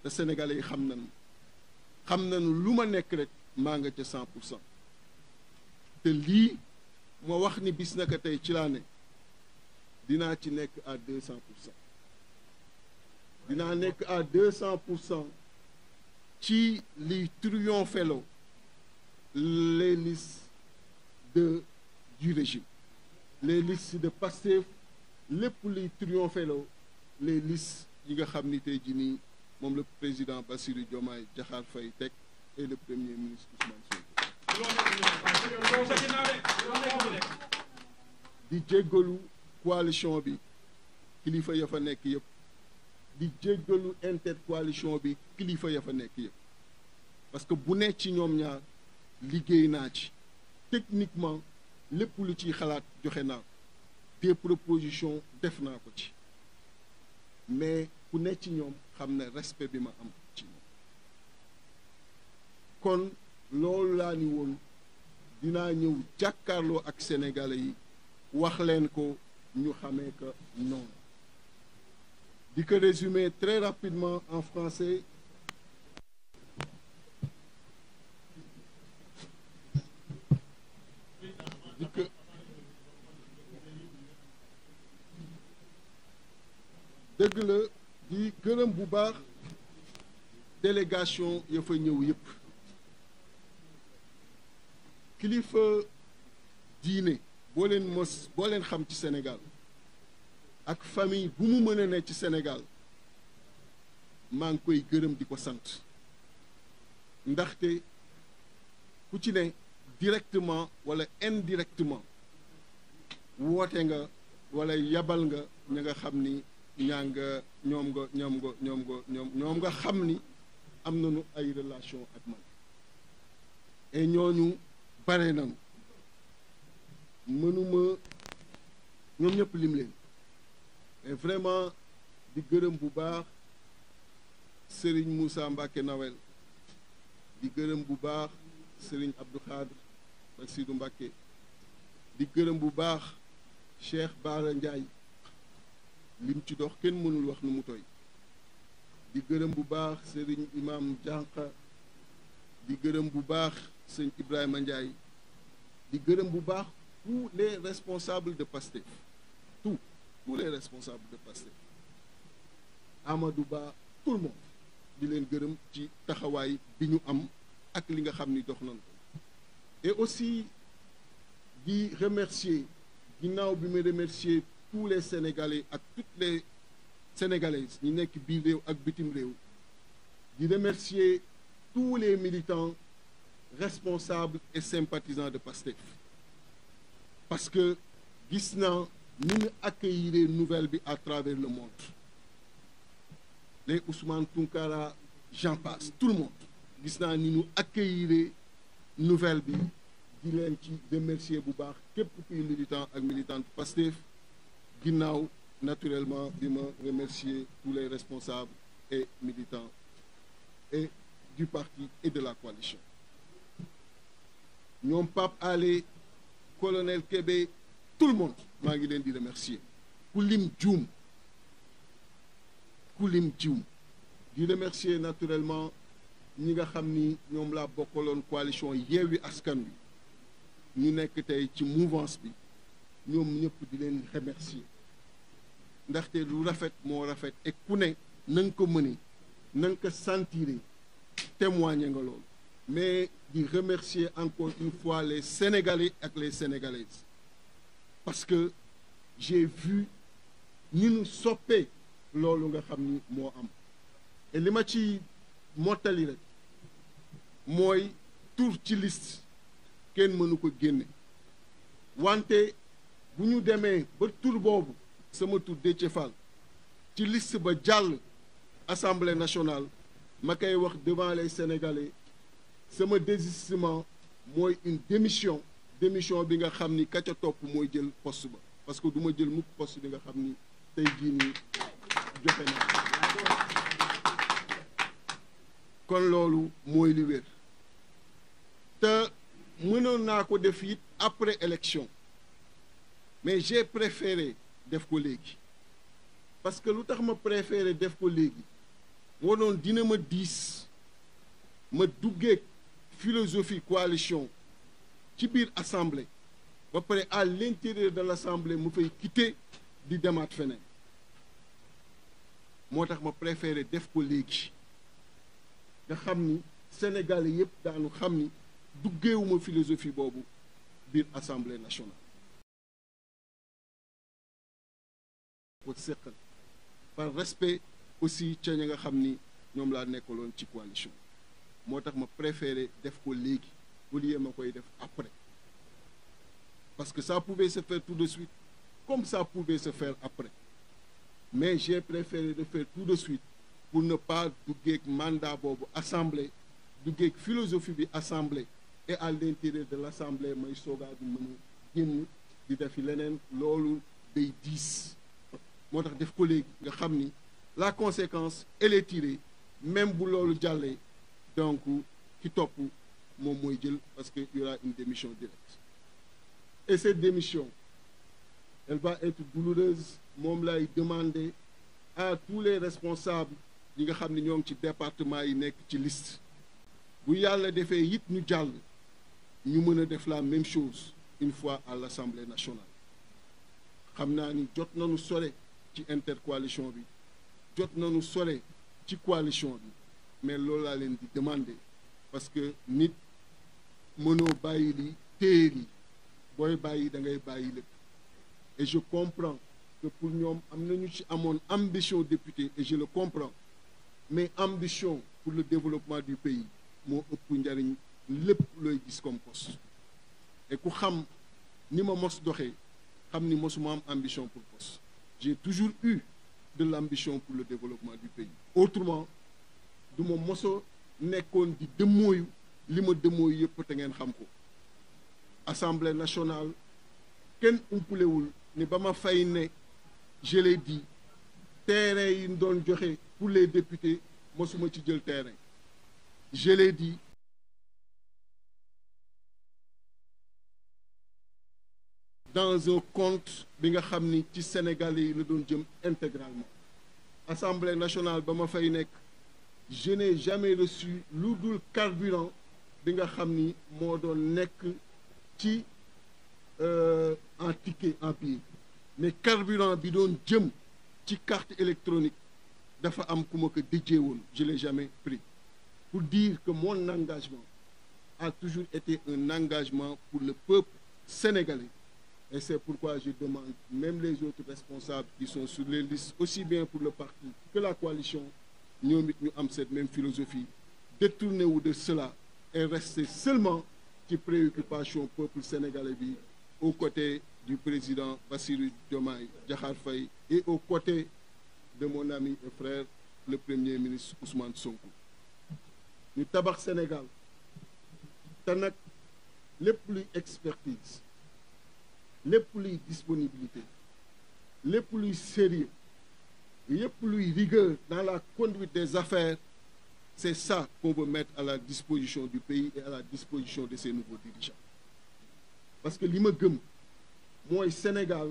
Speaker 2: te Sénégalais yi xam nañu lu ma nekk rek maa nga ca 100% te lii ma wax ni bis naka tey ci laa ne dinaa ci nekk à 200%. dinaa nekk à 200% ci liy triompheloo les listes du régime les listes de Pastef lépp liy triompheloo les listes yi nga xam ni tey jii nii moom le président Bassirou Diomaye Diakhar Faye teg et le premier ministre Ousmane Sonko di jéggalu coalition bi kilifa ya fa nekk yëpp di jéggalu intercoalition bi kilifa ya fa nekk yëpp parce que bu nekk ci ñoom ñaar liggéey naa ci techniquement lépp lu ciy xalaat joxe naa des propositions def naa ko ci mais ku nekk ci ñoom xam ne respect bi ma am ci ñoom kon loolu laa ni woon dinaa ñëw jàkkaarloo ak sénégalais yi wax leen ko ñu xamee que noonu di ko résumer très rapidement en français. dëgg la di gërëm bu baax délégation ya fa ñëw yëpp kilifa diine boo leen xam ci Sénégal ak famille bu mu mën a ne ci Sénégal maa ngi koy gërëm di ko sant ndaxte ku ci ne directement wala indirectement woote nga wala yabal nga ña nga xam ni ñoom nga xam ni am nañu ay relation ak man et ñooñu bare nañu mënuma ñoom ñëpp lim leen et vraiment di gërëm bu baax Serigne Moussa Mbacké Nawel di gërëm bu baax Serigne Abdou Khadre Bassirou Mbacké di gërëm bu baax Cheikh Bara Ndiaye lim ci dox kenn mënul wax nu mu toy di gërëm bu baax Serigne Imam Dianka di gërëm bu baax sëñ Ibrahima Ndiaye di gërëm bu baax tous les responsables de Pastef tous les responsables de Pastef Amadou Ba tout le monde di leen gërëm ci taxawaay bi ñu am ak li nga xam ni dox nañ ko et aussi di remercier ginnaaw bi ma remercier tous les Sénégalais ak toutes les Sénégalaises ñi nekk biir réew ak bitim réew di remercier tous les militants responsables et sympathisants de Pastef parce que gis naa ni ñu accueillir nouvelle bi à travers le monde les Ousmane Tounkara j'en passe tout le monde gis naa ni ñu accueillir nouvelle bi di leen ci remercier bu baax képp kuy militant ak militante Pastef ginnaaw naturellement di ma remercier tous les responsables et militants et du parti et de la coalition ñoom Pape Alé colonel Kébé tout le monde maa ngi leen di remercier ku lim juum di remercier naturellement ñi nga xam ni ñoom laa bokkaloon coalition Yewwi Askan Wi ñu nekk tey ci mouvance bi ñoom ñëpp di leen remercier ndaxte lu rafet moo rafet et ku ne na nga ko mëne na nga ko sentir témoigner nga loolu mais di remercier encore une fois les Sénégalais ak les Sénégalaises parce que j'ai vu ni ñu soppee loolu nga xam ni moo am et li ma ci mottali rek mooy tur ci liste kenn mënu ko génne wante bu ñu demee ba tur boobu sama tur Déthié Fall ci liste ba jàll Assemblée nationale ma koy wax devant les Sénégalais sama désistement mooy une démission bi nga xam ni ka ca topp mooy jël poste ba parce que du ma jël mukk poste bi nga xam ni tey jii nii joxe na kon loolu mooy li wér te mënoon naa ko def it après élection mais j'ai préféré def ko léegi parce que lu tax ma préféré def ko léegi wonoon dina ma diis ma duggee philosophie coalition ci biir assemblée ba pare à l'intérieur de l'assemblée mu fay quitter di demaat feneen moo tax ma préféré def ko léegi nga xam ni Sénégalais yëpp daanu xam ni duggeewuma philosophie boobu biir assemblée nationale ko seqal par respect aussi ca ña nga xam ni ñoom laa nekkaloon ci coalition moo tax ma préféré def ko léegi au lieu ma koy def après parce que ça pouvait se faire tout de suite comme ça pouvait se faire après mais j'ai préféré de faire tout de suite pour ne pas duggeeg mandat boobu assemblée duggeeg philosophie bi assemblée et à l'intérieur de l'assemblée may soogaa di mën a génn di defi leneen loolu day diis moo tax def ko léegi nga xam ni la conséquence elle est tirée même bu loolu jàllee donc ki topp moom mooy jël parce que y aura une démission directe et cette démission elle va être douloureuse moom lay demander à tous les responsables yi nga xam ne ñoo ngi ci département yi nekk ci liste bu yàlla defee it ñu jàll ñu mën a def la même chose une fois à l'Assemblée nationale xam naa ni jot nañu sore ci intercoalition bi jot nañu sore ci coalition bi mais loolu laa leen di demander parce que nit mënoo bàyyi li téye li booy bàyyi da ngay bàyyi lépp et je comprends que pour ñoom am nañu ci amoon ambition député et je le comprends mais ambition pour le développement du pays moo ëpp njariñ lépp looy gis comme poste et ku xam ni ma mos doxee xam ni mosuma am ambition pour poste j'ai toujours eu de l'ambition pour le développement du pays autrement du ma moso nekkoon di dëmmooyu li ma dëmmooyu yëpp te ngeen xam ko Assemblée nationale kenn umpulewul ni ba ma fay ne je l'ai dit terrain yi ñu doon joxe pour les députés mosuma ci jël terrain je l'ai dit dans un compte bi nga xam ni ci Sénégalais yi la doon jëm intégralement Assemblée nationale ba ma fay nekk je n'ai jamais reçu lu dul carburant bi nga xam ni moo doon nekk ci en ticket en billet mais carburant bi doon jëm ci carte électronique dafa am ku ma ko déjee woon je l'ai jamais pris pour dire que mon engagement a toujours été un engagement pour le peuple sénégalais et c'est pourquoi je demande même les autres responsables qui sont sur les listes aussi bien pour le parti que la coalition ñoom it ñu am cette même philosophie détourner wu de cela et rester seulement ci préoccupation peuple sénégalais bi aux côtés du président Bassirou Diomaye Diakhar Faye et aux côtés de mon ami et frère le premier ministre Ousmane Sonko ñu tabax Sénégal te nag lépp luy expertise lépp luy disponibilité lépp luy sérieux lépp luy rigueur dans la conduite des affaires c'est ça qu'on veut mettre à la disposition du pays et à la disposition de ses nouveaux dirigeants parce que li ma gëm mooy Sénégal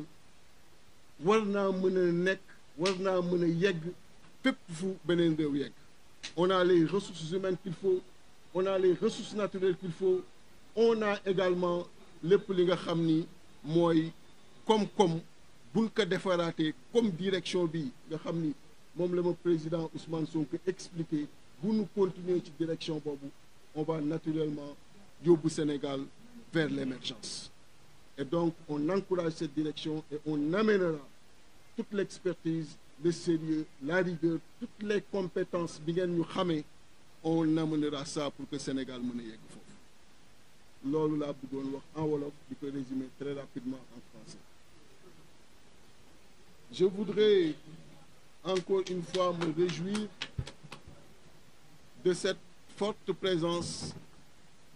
Speaker 2: war naa mën a nekk war naa mën a yegg fépp fu beneen réew yegg on a les ressources humaines qu'il faut on a les ressources naturelles qu'il faut on a également lépp li nga xam ni mooy koom-koom buñ ko defaraatee comme direction bi nga xam ni moom la ma président Ousmane Sonko expliqué bu ñu continuer ci direction boobu on va naturellement yóbbu Sénégal vers l'émergence et donc on encourage cette direction et on amènera toute l'expertise le sérieux la rigueur toutes les compétences bi ngeen ñu xamee on amènera ça pour que Sénégal mën a yegg foofu loolu laa bëggoon wax en wolof di ko résumer très rapidement en français. Je voudrais encore une fois me réjouir de cette forte présence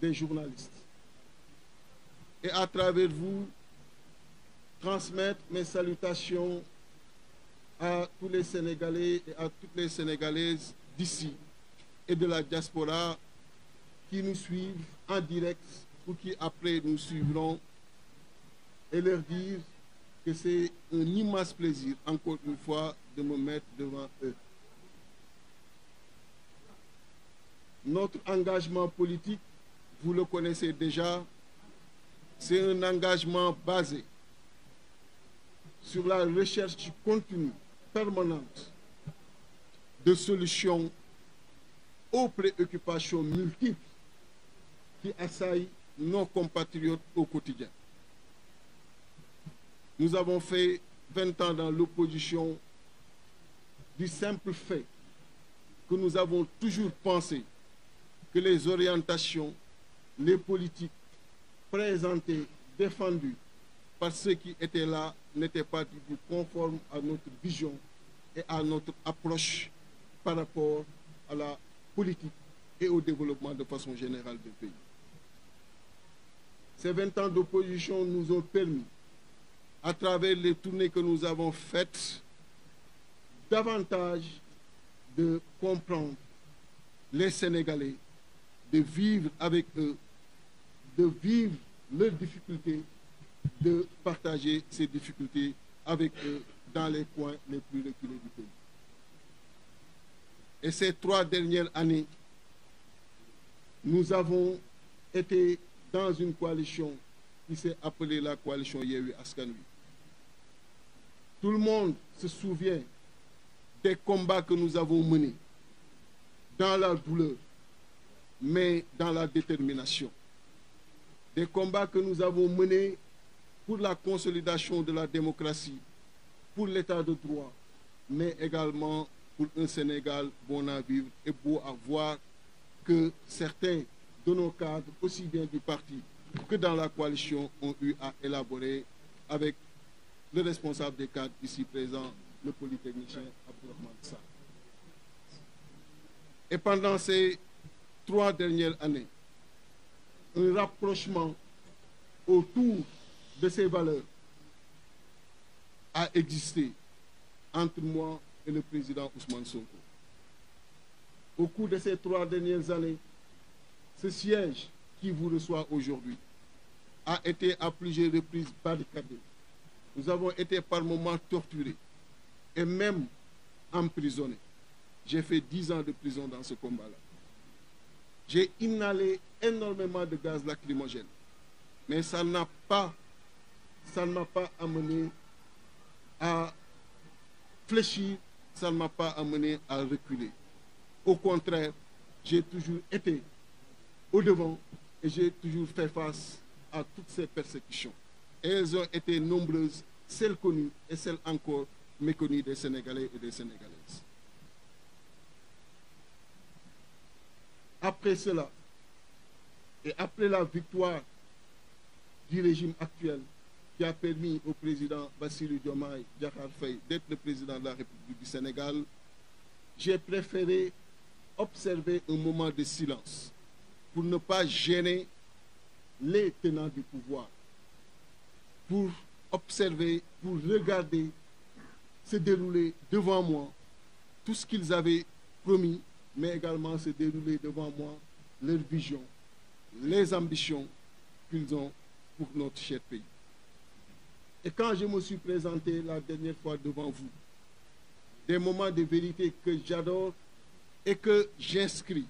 Speaker 2: des journalistes et à travers vous transmettre mes salutations à tous les Sénégalais et à toutes les Sénégalaises d'ici et de la diaspora qui nous suivent en direct ou qui après nous suivront et leur dire que c'est un immense plaisir encore une fois de me mettre devant eux. Notre engagement politique, vous le connaissez déjà, c'est un engagement basé sur la recherche continue, permanente, de solutions aux préoccupations multiples qui assaillent nos compatriotes au quotidien. Nous avons fait 20 ans dans l'opposition du simple fait que nous avons toujours pensé que les orientations, les politiques présentées, défendues par ceux qui étaient là n'étaient pas du tout conformes à notre vision et à notre approche par rapport à la politique et au développement de façon générale du pays. Ces 20 ans d'opposition nous ont permis, à travers les tournées que nous avons faites, davantage de comprendre les Sénégalais de vivre avec eux, de vivre leurs difficultés, de partager ces difficultés avec eux dans les coins les plus reculés du pays. Et ces 3 dernières années, nous avons été dans une coalition qui s'est appelée la coalition Yewwi Askan Wi. Tout le monde se souvient des combats que nous avons menés dans la douleur, mais dans la détermination. Des combats que nous avons menés pour la consolidation de la démocratie, pour l'état de droit, mais également pour un Sénégal bon à vivre et beau à voir, que certains de nos cadres, aussi bien du parti que dans la coalition, ont eu à élaborer avec le responsable des cadres ici présent, le polytechnicien Abdourahmane Sarr. Et pendant ces 3 dernières années, un rapprochement autour de ces valeurs a existé entre moi et le président Ousmane Sonko. Au cours de ces 3 dernières années, ce siège qui vous reçoit aujourd'hui a été à plusieurs reprises barricadé. Nous avons été par moments torturés et même emprisonnés. J'ai fait 10 ans de prison dans ce combat-là. J'ai inhalé énormément de gaz lacrymogène, mais ça ne m'a pas amené à fléchir, ça ne m'a pas amené à reculer. Au contraire, j'ai toujours été au devant et j'ai toujours fait face à toutes ces persécutions. Et elles ont été nombreuses, celles connues et celles encore méconnues des Sénégalais et des Sénégalaises. Après cela, et après la victoire du régime actuel qui a permis au président Bassirou Diomaye Diakhar Faye d'être le président de la République du Sénégal, j'ai préféré observer un moment de silence pour ne pas gêner les tenants du pouvoir, pour observer, pour regarder se dérouler devant moi tout ce qu'ils avaient promis, mais également se dérouler devant moi leur vision, les ambitions qu'ils ont pour notre cher pays. Et quand je me suis présenté la dernière fois devant vous, des moments de vérité que j'adore et que j'inscris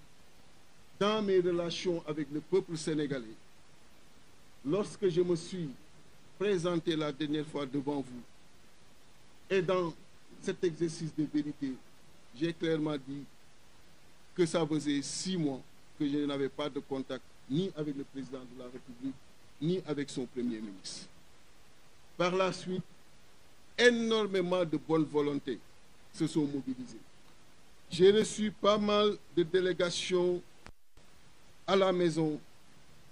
Speaker 2: dans mes relations avec le peuple sénégalais, lorsque je me suis présenté la dernière fois devant vous, et dans cet exercice de vérité, j'ai clairement dit que ça faisait 6 mois que je n'avais pas de contact ni avec le président de la République, ni avec son premier ministre. Par la suite, énormément de bonne volonté se sont mobilisées. J'ai reçu pas mal de délégations à la maison.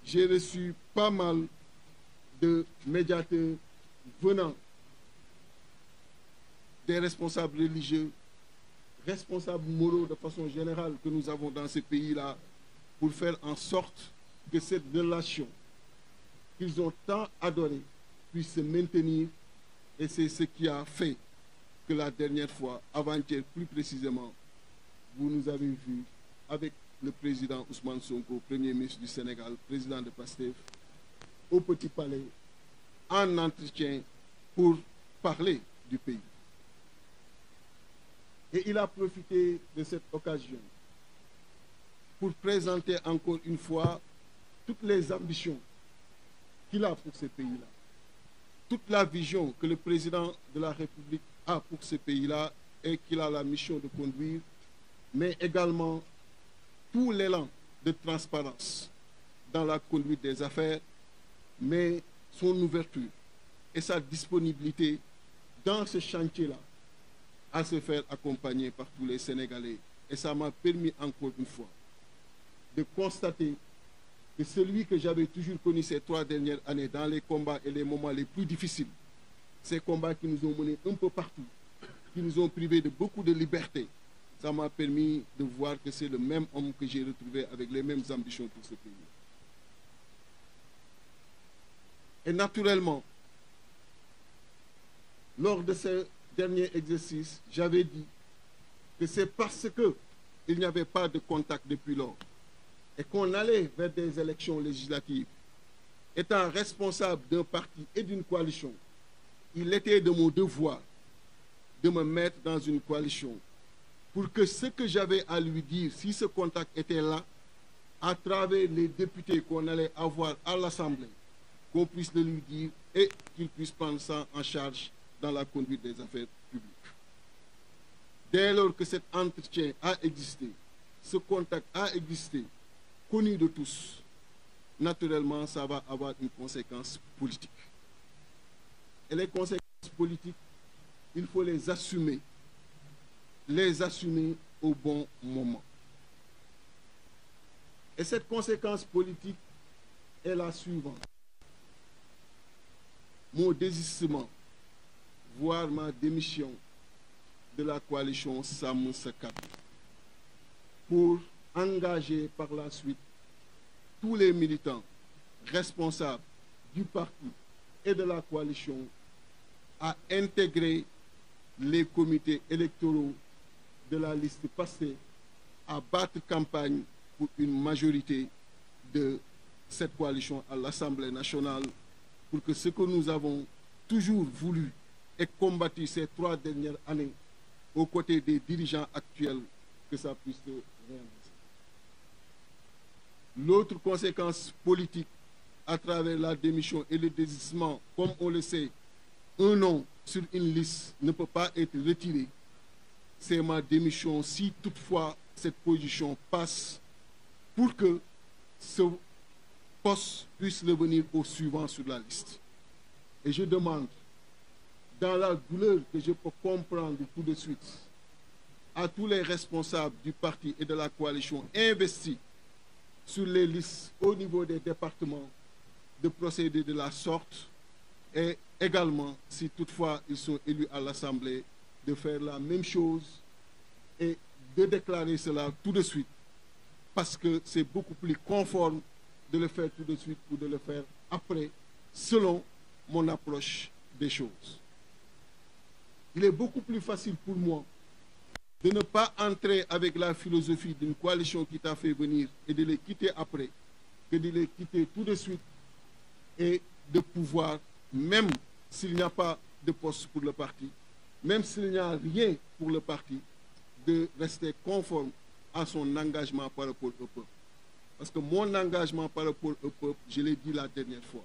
Speaker 2: J'ai reçu pas mal de médiateurs venant des responsables religieux, responsables moraux de façon générale que nous avons dans ce pays-là, pour faire en sorte que cette relation qu'ils ont tant adorée puisse se maintenir. Et c'est ce qui a fait que la dernière fois, avant-hier plus précisément, vous nous avez vus avec le président Ousmane Sonko, Premier ministre du Sénégal, président de PASTEF, au Petit Palais, en entretien pour parler du pays. Et il a profité de cette occasion pour présenter encore une fois toutes les ambitions qu'il a pour ce pays-là, toute la vision que le président de la République a pour ce pays-là et qu'il a la mission de conduire, mais également tout l'élan de transparence dans la conduite des affaires, mais son ouverture et sa disponibilité dans ce chantier-là à se faire accompagner par tous les Sénégalais. Et ça m'a permis encore une fois de constater que celui que j'avais toujours connu ces 3 dernières années dans les combats et les moments les plus difficiles, ces combats qui nous ont menés un peu partout, qui nous ont privés de beaucoup de liberté, ça m'a permis de voir que c'est le même homme que j'ai retrouvé avec les mêmes ambitions pour ce pays. Et naturellement, lors de ce dernier exercice, j'avais dit que c'est parce qu'il n'y avait pas de contact depuis lors et qu'on allait vers des élections législatives, étant responsable d'un parti et d'une coalition, il était de mon devoir de me mettre dans une coalition pour que ce que j'avais à lui dire, si ce contact était là, à travers les députés qu'on allait avoir à l'Assemblée, qu'on puisse le lui dire et qu'il puisse prendre ça en charge dans la conduite des affaires publiques. Dès lors que cet entretien a existé, ce contact a existé, connu de tous, naturellement, ça va avoir une conséquence politique. Et les conséquences politiques, il faut les assumer au bon moment. Et cette conséquence politique est la suivante. Mon désistement, voire ma démission de la coalition Sàmm Sa Kàddu, pour engager par la suite tous les militants responsables du parti et de la coalition à intégrer les comités électoraux de la liste Pastef, à battre campagne pour une majorité de cette coalition à l'Assemblée nationale, pour que ce que nous avons toujours voulu et combattu ces 3 dernières années aux côtés des dirigeants actuels, que ça puisse se réaliser. L'autre conséquence politique à travers la démission et le désistement, comme on le sait, un nom sur une liste ne peut pas être retiré. C'est ma démission si toutefois cette position passe, pour que ce poste puisse revenir au suivant sur la liste. Et je demande, dans la douleur que je peux comprendre tout de suite, à tous les responsables du parti et de la coalition investis sur les listes au niveau des départements, de procéder de la sorte, et également, si toutefois ils sont élus à l'Assemblée, de faire la même chose et de déclarer cela tout de suite, parce que c'est beaucoup plus conforme de le faire tout de suite ou de le faire après, selon mon approche des choses. Il est beaucoup plus facile pour moi de ne pas entrer avec la philosophie d'une coalition qui t'a fait venir et de les quitter après, que de les quitter tout de suite et de pouvoir, même s'il n'y a pas de poste pour le parti, même s'il n'y a rien pour le parti, de rester conforme à son engagement par rapport au peuple. Parce que mon engagement par rapport au peuple, je l'ai dit la dernière fois.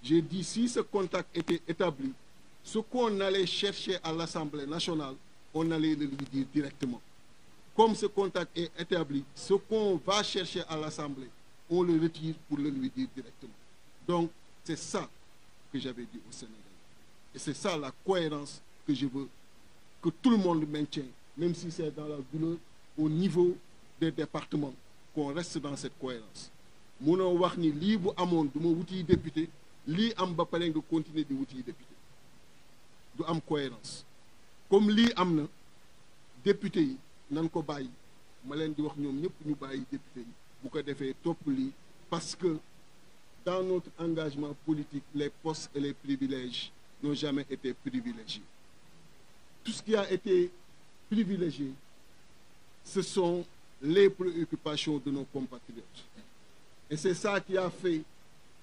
Speaker 2: J'ai dit, si ce contact était établi, ce qu'on allait chercher à l'Assemblée nationale, on allait le lui dire directement. Comme ce contact est établi, ce qu'on va chercher à l'Assemblée, on le retire pour le lui dire directement. Donc, c'est ça que j'avais dit au Sénégal. Et c'est ça la cohérence que je veux que tout le monde maintienne, même si c'est dans la douleur, au niveau des départements, qu'on reste dans cette cohérence. Munoo wax ni lii bu amoon du ma wuti député, lii am ba pare nga continuer di wuti député. Du am cohérence. Comme lii am na, député yi nan ko bàyyi, ma leen di wax ñoom ñëpp ñu bàyyi député yi bu ko defee topp lii, parce que dans notre engagement politique, les postes et les privilèges n'ont jamais été privilégiés. Tout ce qui a été privilégié, ce sont les préoccupations de nos compatriotes. Et c'est ça qui a fait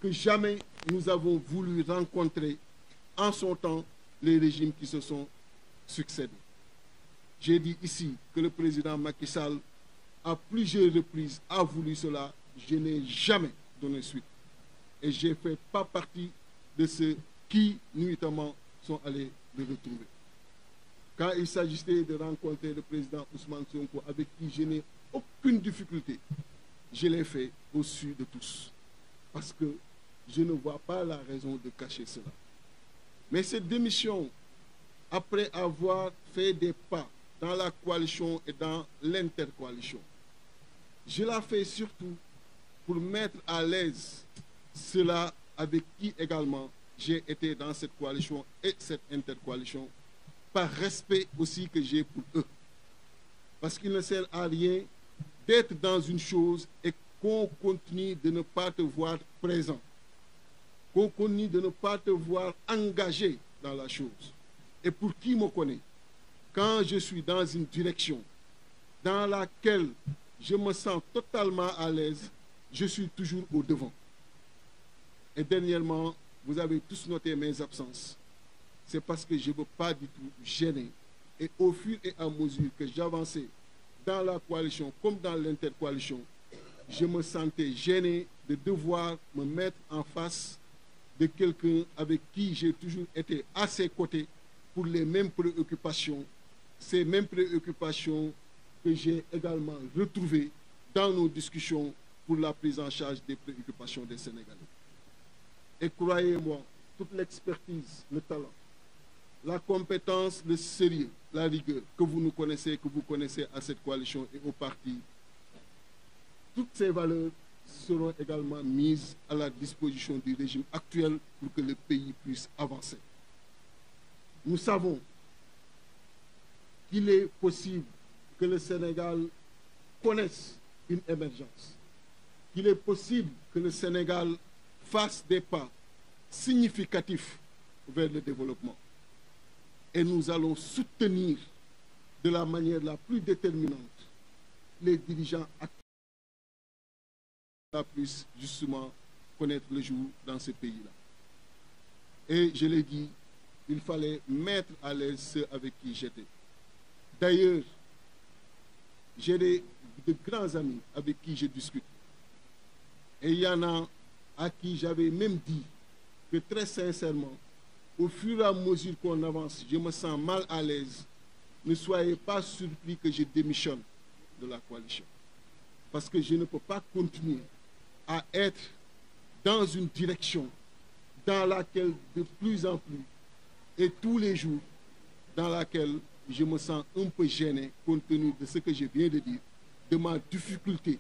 Speaker 2: que jamais nous avons voulu rencontrer en son temps les régimes qui se sont succédés. J'ai dit ici que le président Macky Sall, à plusieurs reprises, a voulu cela. Je n'ai jamais donné suite. Et je ne fais pas partie de ceux qui, nuitamment, sont allés le retrouver. Quand il s'agissait de rencontrer le président Ousmane Sonko, avec qui je n'ai aucune difficulté, je l'ai fait au su de tous. Parce que je ne vois pas la raison de cacher cela. Mais cette démission, après avoir fait des pas dans la coalition et dans l'intercoalition, je la fais surtout pour mettre à l'aise ceux-là avec qui également j'ai été dans cette coalition et cette intercoalition, par respect aussi que j'ai pour eux. Parce qu'il ne sert à rien d'être dans une chose et qu'on continue de ne pas te voir présent, qu'on continue de ne pas te voir engagé dans la chose. Et pour qui me connaît, quand je suis dans une direction dans laquelle je me sens totalement à l'aise, je suis toujours au devant. Et dernièrement, vous avez tous noté mes absences. C'est parce que je ne veux pas du tout gêner. Et au fur et à mesure que j'avançais dans la coalition comme dans l'intercoalition, je me sentais gêné de devoir me mettre en face de quelqu'un avec qui j'ai toujours été à ses côtés pour les mêmes préoccupations, ces mêmes préoccupations que j'ai également retrouvées dans nos discussions pour la prise en charge des préoccupations des Sénégalais. Et croyez-moi, toute l'expertise, le talent, la compétence, le sérieux, la rigueur que vous nous connaissez, que vous connaissez à cette coalition et au parti, toutes ces valeurs seront également mises à la disposition du régime actuel pour que le pays puisse avancer. Nous savons qu'il est possible que le Sénégal connaisse une émergence, qu'il est possible que le Sénégal fasse des pas significatifs vers le développement. Et nous allons soutenir de la manière la plus déterminante les dirigeants actuels puissent justement connaître le jour dans ce pays-là. Et je l'ai dit, il fallait mettre à l'aise ceux avec qui j'étais. D'ailleurs, j'ai de grands amis avec qui je discute. Et il y en a à qui j'avais même dit que très sincèrement, au fur et à mesure qu'on avance, je me sens mal à l'aise. Ne soyez pas surpris que je démissionne de la coalition. Parce que je ne peux pas continuer à être dans une direction dans laquelle de plus en plus et tous les jours dans laquelle je me sens un peu gêné compte tenu de ce que je viens de dire, de ma difficulté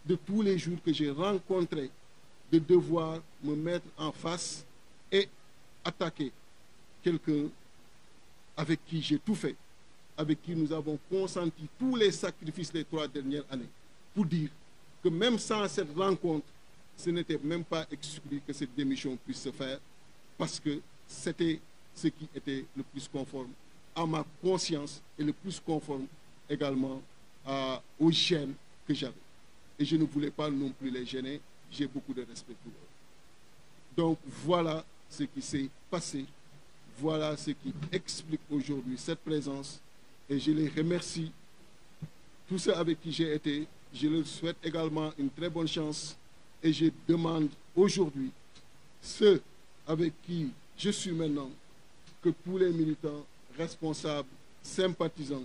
Speaker 2: de tous les jours que j'ai rencontré de devoir me mettre en face et attaquer quelqu'un avec qui j'ai tout fait, avec qui nous avons consenti tous les sacrifices les 3 dernières années, pour dire que même sans cette rencontre, ce n'était même pas exclu que cette démission puisse se faire, parce que c'était ce qui était le plus conforme à ma conscience et le plus conforme également aux gènes que j'avais. Et je ne voulais pas non plus les gêner, j'ai beaucoup de respect pour eux. Donc voilà ce qui s'est passé, voilà ce qui explique aujourd'hui cette présence, et je les remercie, tous ceux avec qui j'ai été. Je leur souhaite également une très bonne chance et je demande aujourd'hui, ceux avec qui je suis maintenant, que tous les militants, responsables, sympathisants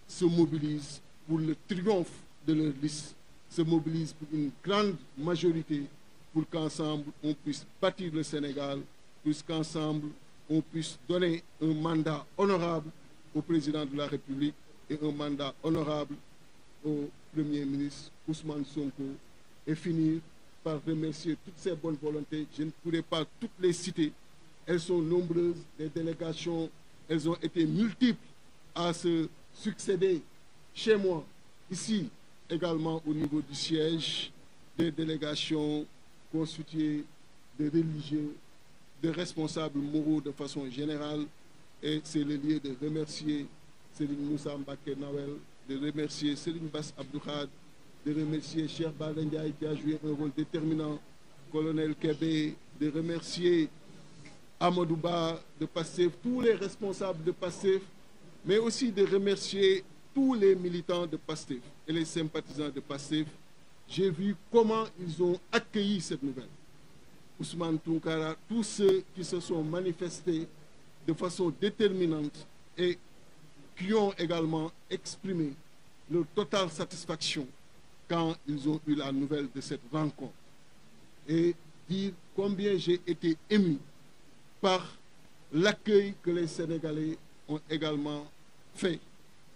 Speaker 2: se mobilisent pour le triomphe de leur liste, se mobilisent pour une grande majorité pour qu'ensemble on puisse bâtir le Sénégal, pour qu'ensemble on puisse donner un mandat honorable au président de la République et un mandat honorable au Premier ministre Ousmane Sonko, et finir par remercier toutes ces bonnes volontés. Je ne pourrais pas toutes les citer, elles sont nombreuses, les délégations, elles ont été multiples à se succéder chez moi, ici également au niveau du siège, des délégations constituées de religieux, de responsables moraux de façon générale, et c'est le lieu de remercier Serigne Moussa Mbacké Nawel, de remercier Serigne Bass Abdou Khadre, de remercier Cheikh Bara Ndiaye qui a joué un rôle déterminant, Colonel Kébé, de remercier Amadou Ba de Pastef, tous les responsables de Pastef, mais aussi de remercier tous les militants de Pastef et les sympathisants de Pastef. J'ai vu comment ils ont accueilli cette nouvelle. Ousmane Tounkara, tous ceux qui se sont manifestés de façon déterminante et qui ont également exprimé leur totale satisfaction quand ils ont eu la nouvelle de cette rencontre. Et dire combien j'ai été ému par l'accueil que les Sénégalais ont également fait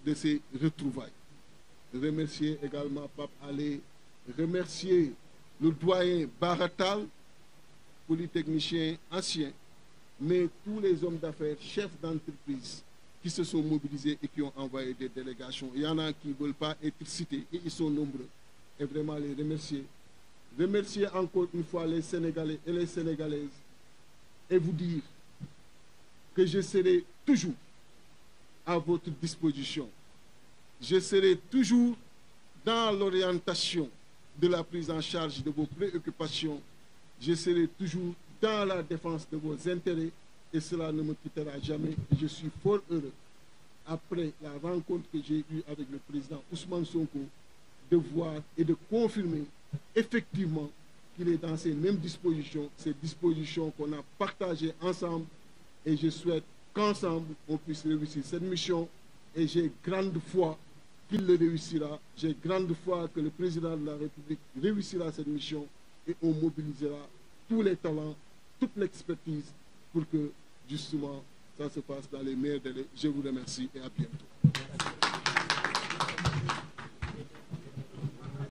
Speaker 2: de ces retrouvailles. Remercier également Pape Alé, remercier le doyen Baratal, polytechnicien ancien, mais tous les hommes d'affaires, chefs d'entreprise qui se sont mobilisés et qui ont envoyé des délégations. Il y en a qui ne veulent pas être cités et ils sont nombreux. Et vraiment les remercier. Remercier encore une fois les Sénégalais et les Sénégalaises et vous dire que je serai toujours à votre disposition. Je serai toujours dans l'orientation de la prise en charge de vos préoccupations. Je serai toujours dans la défense de vos intérêts et cela ne me quittera jamais. Et je suis fort heureux, après la rencontre que j'ai eue avec le président Ousmane Sonko, de voir et de confirmer effectivement qu'il est dans ces mêmes dispositions, ces dispositions qu'on a partagées ensemble, et je souhaite qu'ensemble on puisse réussir cette mission, et j'ai grande foi qu'il le réussira. J'ai grande foi que le président de la République réussira cette mission, et on mobilisera tous les talents, toute l'expertise pour que justement ça se passe dans les meilleurs délais. Je vous remercie et à bientôt.